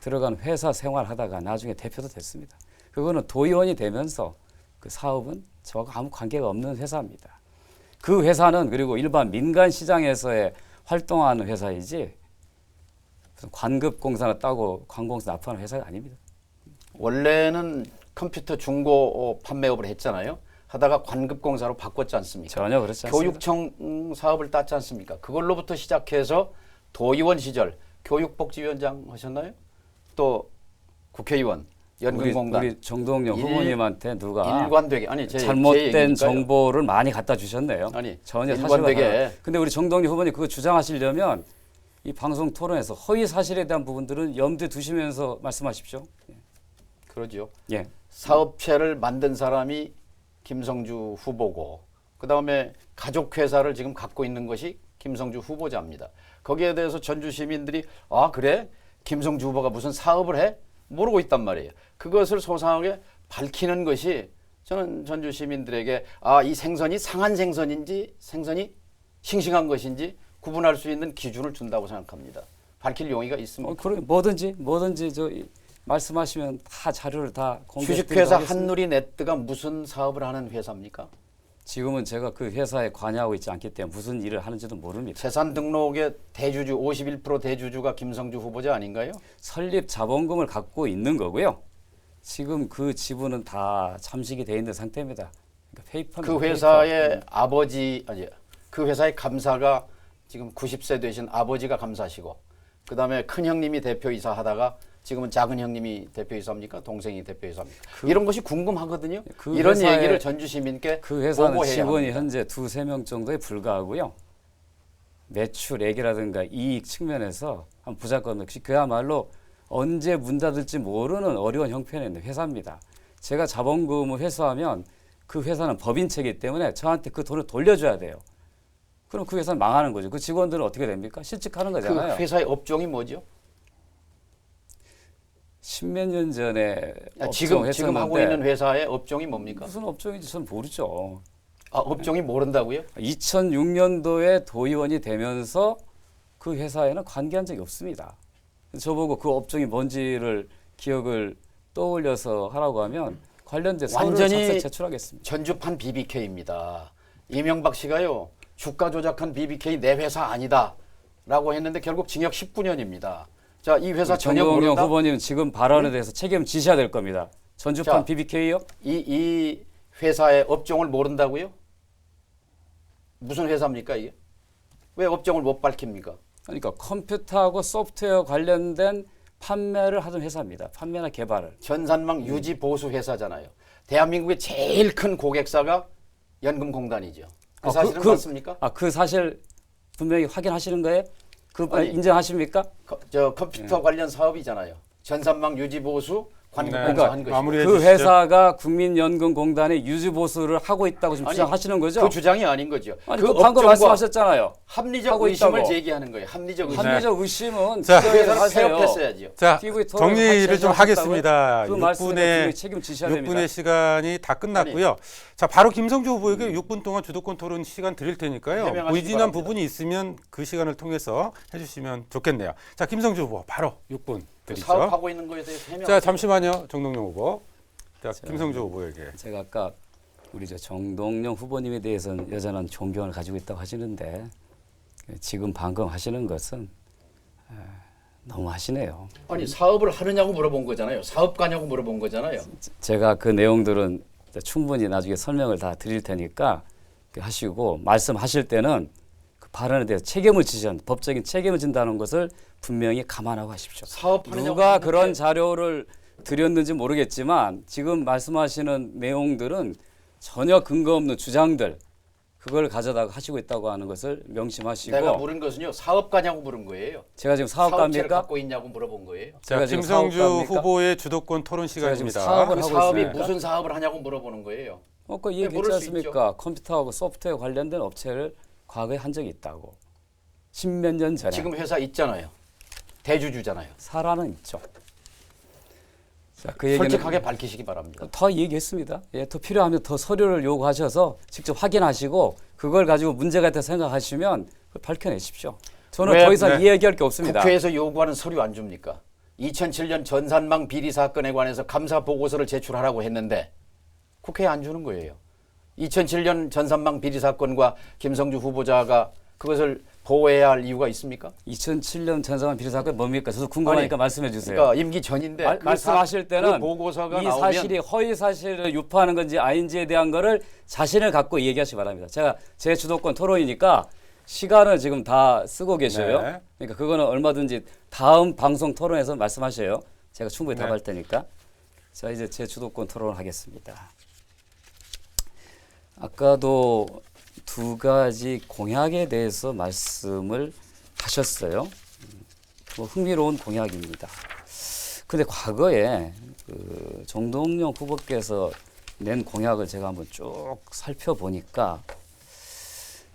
들어간 회사 생활하다가 나중에 대표도 됐습니다. 그거는 도의원이 되면서 그 사업은 저하고 아무 관계가 없는 회사입니다. 그 회사는 그리고 일반 민간 시장에서의 활동하는 회사이지 무슨 관급공사나 따고 관공서 납부하는 회사가 아닙니다. 원래는 컴퓨터 중고 판매업을 했잖아요. 하다가 관급공사로 바꿨지 않습니까? 전혀 그렇지 않습니다. 교육청 사업을 땄지 않습니까? 그걸로부터 시작해서 도의원 시절 교육복지위원장 하셨나요? 또 국회의원, 연금공단 우리 정동영 후보님한테 누가 일관되게 아니 제 잘못된 얘기니까요. 정보를 많이 갖다 주셨네요. 아니, 전혀 사실과 일관되게. 다른. 근데 우리 정동영 후보님 그거 주장하시려면 이 방송 토론에서 허위 사실에 대한 부분들은 염두에 두시면서 말씀하십시오. 그러죠. 예. 사업체를 만든 사람이 김성주 후보고 그다음에 가족회사를 지금 갖고 있는 것이 김성주 후보자입니다. 거기에 대해서 전주 시민들이 아 그래? 김성주 후보가 무슨 사업을 해? 모르고 있단 말이에요. 그것을 소상하게 밝히는 것이 저는 전주 시민들에게 아 이 생선이 상한 생선인지 생선이 싱싱한 것인지 구분할 수 있는 기준을 준다고 생각합니다. 밝힐 용의가 있습니다. 그래 뭐든지 말씀하시면 다 자료를 다 주식회사 공개해드리겠습니다. 한누리네트가 무슨 사업을 하는 회사입니까? 지금은 제가 그 회사에 관여하고 있지 않기 때문에 무슨 일을 하는지도 모릅니다. 재산 등록의 대주주 51% 대주주가 김성주 후보자 아닌가요? 설립 자본금을 갖고 있는 거고요. 지금 그 지분은 다 잠식이 돼 있는 상태입니다. 그러니까 페이퍼입니다. 그 회사의 아버지 아니 그 회사의 감사가 지금 90세 되신 아버지가 감사시고 그다음에 큰 형님이 대표이사 하다가 지금은 작은 형님이 대표이사입니까? 동생이 대표이사입니까? 이런 것이 궁금하거든요. 그 이런 회사의- 얘기를 전주 시민께 그 회사는 보고해야 직원이 합니다. 현재 2~3명 정도에 불과하고요. 매출액이라든가 이익 측면에서 한 부자건 없이 그야말로 언제 문 닫을지 모르는 어려운 형편에 있는 회사입니다. 제가 자본금을 회수하면 그 회사는 법인체이기 때문에 저한테 그 돈을 돌려줘야 돼요. 그럼 그 회사는 망하는 거죠. 그 직원들은 어떻게 됩니까? 실직하는 그 거잖아요. 회사의 업종이 뭐죠? 십몇 년 전에 지금 하고 했었는데 있는 회사의 업종이 뭡니까? 무슨 업종인지 저는 모르죠. 아, 업종이 모른다고요? 2006년도에 도의원이 되면서 그 회사에는 관계한 적이 없습니다. 저보고 그 업종이 뭔지를 기억을 떠올려서 하라고 하면 관련된 서류를 완전히 작성 제출하겠습니다. 전주판 BBK입니다. 이명박 씨가요 주가 조작한 BBK 내 회사 아니다라고 했는데 결국 징역 19년입니다. 자, 이 회사 전혀 정동영 모른다. 후보님 지금 발언에 대해서 책임 지셔야 될 겁니다. 전주판 자, BBK요? 이 회사의 업종을 모른다고요? 무슨 회사입니까 이게? 왜 업종을 못 밝힙니까? 그러니까 컴퓨터하고 소프트웨어 관련된 판매를 하던 회사입니다. 판매나 개발을. 전산망 유지 보수 회사잖아요. 대한민국의 제일 큰 고객사가 연금공단이죠. 그 사실은 맞습니까? 그 사실 분명히 확인하시는 거예요? 그 아니, 인정하십니까? 컴퓨터 관련 사업이잖아요. 전산망 유지 보수 관공서 한 것이죠. 마무리해 그 주시죠. 회사가 국민연금공단의 유지 보수를 하고 있다고 지금 아니, 주장하시는 거죠? 그 주장이 아닌 거죠. 아니, 그 그 방금 업종과 말씀하셨잖아요. 합리적 하고 의심을 있다고. 제기하는 거예요. 합리적 의심. 합리적 의심은 자, 그 지적을 회사는 하세요. 폐업했어야죠. 자, TV 토론 정리를 좀 하셨다고요? 하겠습니다. 그 말씀에 6분의 책임지셔야 됩니다. 6분의 시간이 다 끝났고요. 자, 바로 김성주 후보에게 6분 동안 주도권 토론 시간 드릴 테니까요. 해명하시기 부의진한 바랍니다. 부분이 있으면 그 시간을 통해서 해주시면 좋겠네요. 자, 김성주 후보 바로 6분 그 드리죠. 사업하고 있는 거에 대해서 해명. 자, 잠시만요, 정동영 후보. 자, 김성주 후보에게. 제가 아까 우리 정동영 후보님에 대해서는 여전한 존경을 가지고 있다고 하시는데 지금 방금 하시는 것은 너무 하시네요. 아니 사업을 하느냐고 물어본 거잖아요. 사업가냐고 물어본 거잖아요. 제가 그 내용들은 충분히 나중에 설명을 다 드릴 테니까 하시고 말씀하실 때는 그 발언에 대해서 책임을 지셔야 법적인 책임을 진다는 것을 분명히 감안하고 하십시오. 사업하느냐고 누가 하는데 그런 자료를 드렸는지 모르겠지만 지금 말씀하시는 내용들은 전혀 근거 없는 주장들 그걸 가져다가 하시고 있다고 하는 것을 명심하시고 내가 물은 것은요 사업가냐고 물은 거예요. 제가 지금 사업체를 사업가입니까? 갖고 있냐고 물어본 거예요. 자, 제가 지금 김성주 사업가입니까? 후보의 주도권 토론 제가 지금 시간입니다. 사업을 그 하고 사업이 있으니까. 무슨 사업을 하냐고 물어보는 거예요. 그 네, 얘기했지 모를 수 않습니까? 컴퓨터하고 소프트웨어 관련된 업체를 과거에 한 적이 있다고. 십몇 년 전에. 지금 회사 있잖아요. 대주주잖아요. 사라는 있죠. 자, 그 얘기는 솔직하게 밝히시기 바랍니다. 더 얘기했습니다. 예, 더 필요하면 더 서류를 요구하셔서 직접 확인하시고 그걸 가지고 문제가 있다 생각하시면 그걸 밝혀내십시오. 저는 왜, 더 이상 네. 이야기할 게 없습니다. 국회에서 요구하는 서류 안 줍니까? 2007년 전산망 비리 사건에 관해서 감사 보고서를 제출하라고 했는데 국회에 안 주는 거예요. 2007년 전산망 비리 사건과 김성주 후보자가 그것을 보호해야 할 이유가 있습니까? 2007년 전산망 비리 사건 뭡니까? 저도 궁금하니까 아니, 말씀해 주세요. 그러니까 임기 전인데 그 말씀하실 때는 그 보고서가 이 나오면 사실이 허위 사실을 유포하는 건지 아닌지에 대한 거를 자신을 갖고 얘기하시기 바랍니다. 제가 제 주도권 토론이니까 시간을 지금 다 쓰고 계셔요. 네. 그러니까 그거는 얼마든지 다음 방송 토론에서 말씀하셔요. 제가 충분히 답할 테니까. 자, 이제 제 주도권 토론을 하겠습니다. 아까도 두 가지 공약에 대해서 말씀을 하셨어요. 뭐 흥미로운 공약입니다. 근데 과거에 그 정동영 후보께서 낸 공약을 제가 한번 쭉 살펴보니까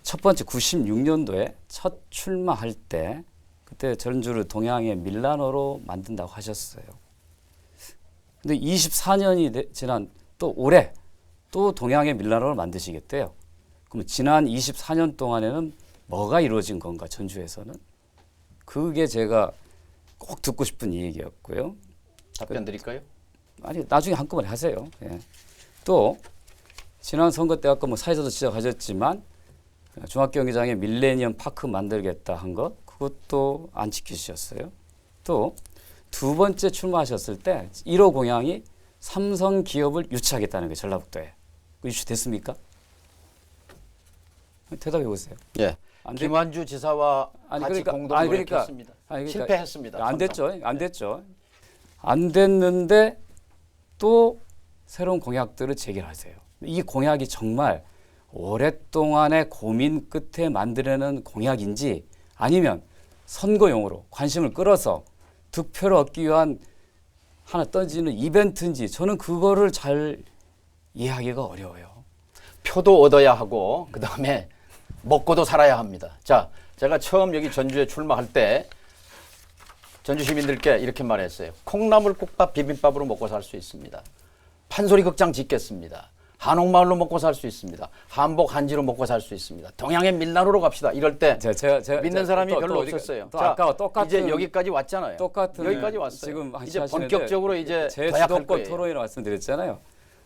첫 번째 96년도에 첫 출마할 때 그때 전주를 동양의 밀라노로 만든다고 하셨어요. 근데 24년이 지난 또 올해 또 동양의 밀라노를 만드시겠대요. 그럼 지난 24년 동안에는 뭐가 이루어진 건가 전주에서는? 그게 제가 꼭 듣고 싶은 이 얘기였고요. 답변 드릴까요? 아니 나중에 한꺼번에 하세요. 예. 또 지난 선거 때 아까 뭐 사회자도 지적하셨지만 중학경기장에 밀레니엄 파크 만들겠다 한 것 그것도 안 지키셨어요. 또 두 번째 출마하셨을 때 1호 공약이 삼성 기업을 유치하겠다는 게 전라북도에 유치됐습니까? 대답해 보세요. 예. 안 됐- 김완주 지사와 아니, 같이 그러니까- 공동 아니, 그러니까- 노력했습니다. 아니, 그러니까 실패했습니다. 안 됐죠. 안 됐죠. 안 됐는데 또 새로운 공약들을 제기하세요. 이 공약이 정말 오랫동안의 고민 끝에 만들어낸 공약인지 아니면 선거용으로 관심을 끌어서 득표를 얻기 위한 하나 던지는 이벤트인지 저는 그거를 잘 이해하기가 어려워요. 표도 얻어야 하고 그다음에 먹고도 살아야 합니다. 자, 제가 처음 여기 전주에 출마할 때 전주 시민들께 이렇게 말했어요. 콩나물국밥 비빔밥으로 먹고 살 수 있습니다. 판소리 극장 짓겠습니다. 한옥마을로 먹고 살 수 있습니다. 한복 한지로 먹고 살 수 있습니다. 동양의 밀라노로 갑시다. 이럴 때 제가 믿는 사람이 별로 또 없었어요. 또 자, 아까 똑같은 이제 여기까지 왔잖아요. 똑같은 여기까지 왔어요. 지금 이제 하시는데 본격적으로 이제 제 도약할 주도권 거예요. 토론이라고 말씀드렸잖아요.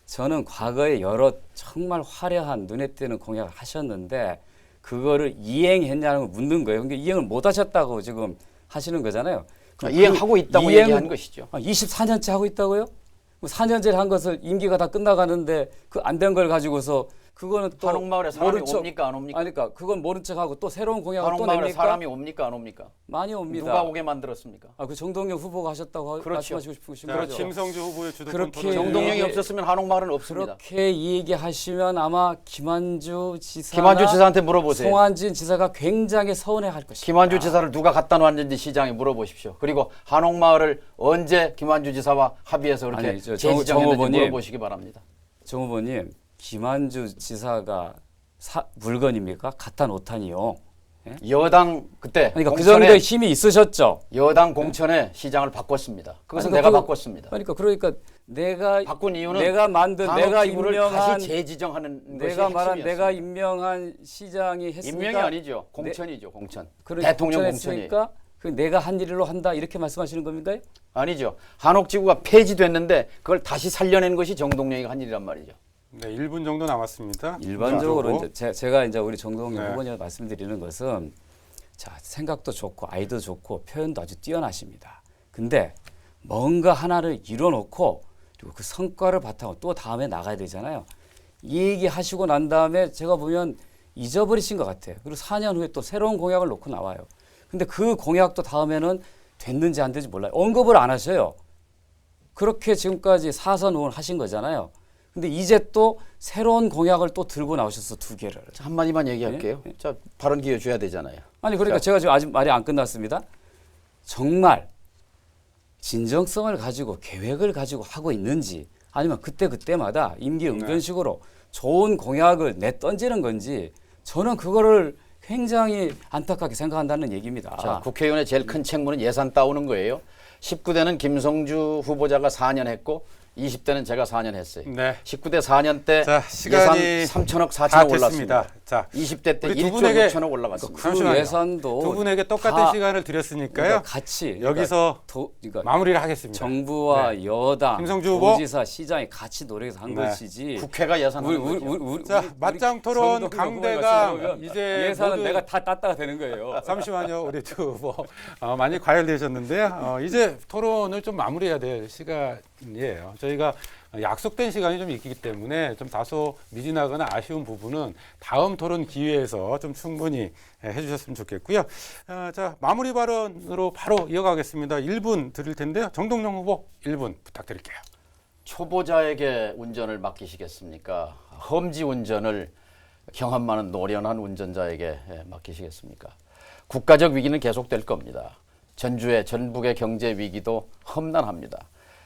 저는 과거에 여러 정말 화려한 눈에 띄는 공약을 하셨는데 그거를 이행했냐는 걸 묻는 거예요. 그러니까 이행을 못 하셨다고 지금 하시는 거잖아요. 그럼 이행하고 있다고 이행- 얘기한 것이죠. 24년째 하고 있다고요? 4년째 한 것을 임기가 다 끝나가는데 그 안 된 걸 가지고서 그거는 또 한옥마을에 사람이 모른 척- 옵니까 안 옵니까? 아니, 그러니까 그건 모른 척하고 또 새로운 공약을 또 한옥마을에 냅니까? 사람이 옵니까 안 옵니까? 많이 옵니다. 누가 오게 만들었습니까? 그 정동영 후보가 하셨다고 그렇죠. 말씀하시고 싶으신 자, 거죠? 김성주 후보의 주도권 그렇게 토론. 정동영이 이게- 없었으면 한옥마을은 없습니다. 그렇게 이 얘기하시면 아마 김한주 지사, 김한주 지사한테 물어보세요. 송환진 지사가 굉장히 서운해할 것입니다. 김한주 지사를 누가 갖다 놓았는지 시장에 물어보십시오. 그리고 한옥마을을 언제 김한주 지사와 합의해서 그렇게 아니, 정 재지정했는지 후보님. 물어보시기 바랍니다. 정 후보님, 김한주 지사가 물건입니까? 갖다 놓다니요. 여당 그때 그러니까 그 공천에 정도의 힘이 있으셨죠. 여당 공천에 시장을 바꿨습니다. 그것은 그러니까 내가 그- 바꿨습니다. 그러니까 내가 바꾼 이유는 내가 만든 내가 기부를 임명한 다시 재지정하는 것이 내가 말한 핵심이었습니다. 내가 임명한 시장이 했으니까 임명이 아니죠. 공천이죠. 공천. 그러니까 대통령 공천이 공천했으니까 그 내가 한 일로 한다 이렇게 말씀하시는 겁니까? 아니죠. 한옥지구가 폐지됐는데 그걸 다시 살려낸 것이 정동영이가 한 일이란 말이죠. 네, 1분 정도 남았습니다. 일반적으로 자, 이제 제가 이제 우리 정동영 네. 후보님한테 말씀드리는 것은 자 생각도 좋고 아이도 좋고 표현도 아주 뛰어나십니다. 근데 뭔가 하나를 이뤄놓고 그리고 그 성과를 바탕으로 또 다음에 나가야 되잖아요. 이 얘기 하시고 난 다음에 제가 보면 잊어버리신 것 같아요. 그리고 4년 후에 또 새로운 공약을 놓고 나와요. 근데 그 공약도 다음에는 됐는지 안 됐는지 몰라요. 언급을 안 하셔요. 그렇게 지금까지 사선 의원 하신 거잖아요. 근데 이제 또 새로운 공약을 또 들고 나오셔서 두 개를. 자, 한마디만 얘기할게요. 예? 자, 발언 기회 줘야 되잖아요. 아니 그러니까 제가 지금 아직 말이 안 끝났습니다. 정말 진정성을 가지고 계획을 가지고 하고 있는지 아니면 그때마다 임기응변식으로 좋은 공약을 내던지는 건지 저는 그거를 굉장히 안타깝게 생각한다는 얘기입니다. 자, 국회의원의 제일 큰 책무는 예산 따오는 거예요. 19대는 김성주 후보자가 4년 했고 20대는 제가 4년 했어요. 네. 19대 4년 때 자, 시간이 예산 3천억, 다 4천억 됐습니다. 올랐습니다. 자, 20대 때 우리 두 1조 분에게 6천억 올라갔습니다. 그 잠시만요. 예산도 두 분에게 똑같은 다 시간을 드렸으니까요. 그러니까 같이 여기서 그러니까 마무리를 하겠습니다. 정부와 여당, 김성주 후보. 도지사, 시장이 같이 노력해서 한 네. 것이지. 국회가 예산하는 거죠. 자, 맞짱 토론 강대강 이제 예산은 모두- 내가 다 땄다가 되는 거예요. 잠시만요, 우리 두 후보 많이 과열되셨는데요. 이제 토론을 좀 마무리해야 될 시간이에요. 저희가 약속된 시간이 좀 있기 때문에 좀 다소 미진하거나 아쉬운 부분은 다음 토론 기회에서 좀 충분히 해주셨으면 좋겠고요. 자, 마무리 발언으로 바로 이어가겠습니다. 1분 드릴 텐데요. 정동영 후보 1분 부탁드릴게요. 초보자에게 운전을 맡기시겠습니까? 험지 운전을 경험 많은 노련한 운전자에게 맡기시겠습니까? 국가적 위기는 계속될 겁니다. 전주의 전북의 경제 위기도 험난합니다.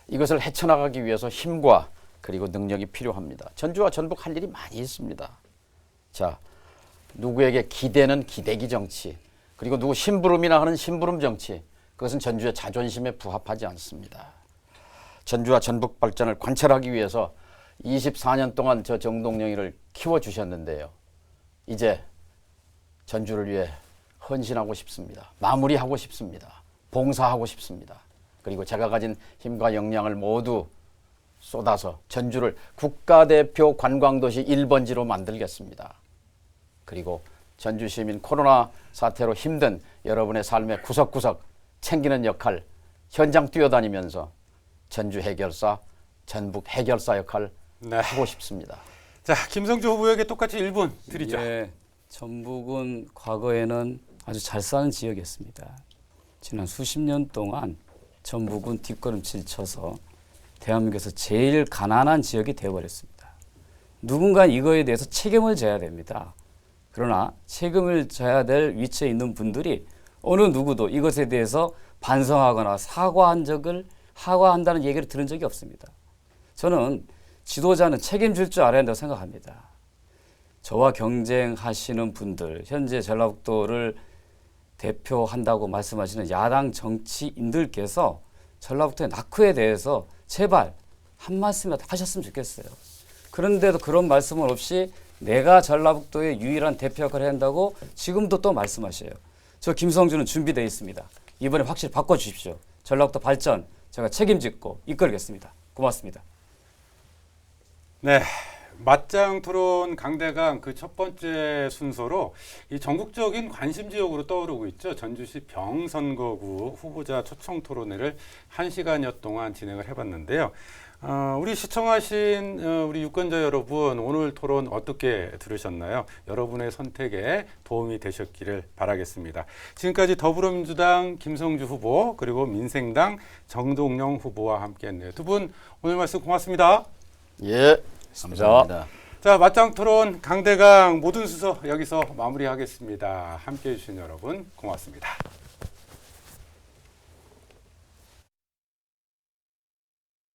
이것을 헤쳐나가기 위해서 힘과 그리고 능력이 필요합니다. 전주와 전북 할 일이 많이 있습니다. 자, 누구에게 기대는 기대기 정치, 그리고 누구 심부름이나 하는 심부름 정치, 그것은 전주의 자존심에 부합하지 않습니다. 전주와 전북 발전을 관철하기 위해서 24년 동안 저 정동영이를 키워주셨는데요. 이제 전주를 위해 헌신하고 싶습니다. 마무리하고 싶습니다. 봉사하고 싶습니다. 그리고 제가 가진 힘과 역량을 모두 쏟아서 전주를 국가대표 관광도시 1번지로 만들겠습니다. 그리고 전주 시민 코로나 사태로 힘든 여러분의 삶의 구석구석 챙기는 역할, 현장 뛰어다니면서 전주 해결사, 전북 해결사 역할 하고 싶습니다. 자, 김성주 후보에게 똑같이 1분 드리죠. 예, 전북은 과거에는 아주 잘 사는 지역이었습니다. 지난 수십 년 동안 전북은 뒷걸음질 쳐서 대한민국에서 제일 가난한 지역이 되어버렸습니다. 누군가 이거에 대해서 책임을 져야 됩니다. 그러나 책임을 져야 될 위치에 있는 분들이 어느 누구도 이것에 대해서 반성하거나 사과한다는 얘기를 들은 적이 없습니다. 저는 지도자는 책임질 줄 알아야 한다고 생각합니다. 저와 경쟁하시는 분들, 현재 전라북도를 대표한다고 말씀하시는 야당 정치인들께서 전라북도의 낙후에 대해서 제발 한 말씀이라도 하셨으면 좋겠어요. 그런데도 그런 말씀은 없이 내가 전라북도의 유일한 대표 역할을 해야 한다고 지금도 또 말씀하셔요. 저 김성주는 준비되어 있습니다. 이번에 확실히 바꿔주십시오. 전라북도 발전 제가 책임짓고 이끌겠습니다. 고맙습니다. 네, 맞짱 토론 강대강 그 첫 번째 순서로 이 전국적인 관심 지역으로 떠오르고 있죠. 전주시 병선거구 후보자 초청 토론회를 1시간여 동안 진행을 해봤는데요. 우리 시청하신 우리 유권자 여러분, 오늘 토론 어떻게 들으셨나요? 여러분의 선택에 도움이 되셨기를 바라겠습니다. 지금까지 더불어민주당 김성주 후보 그리고 민생당 정동영 후보와 함께했네요. 두 분 오늘 말씀 고맙습니다. 예, 감사합니다. 자, 맞짱 토론 강대강 모든 순서 여기서 마무리하겠습니다. 함께해 주신 여러분 고맙습니다.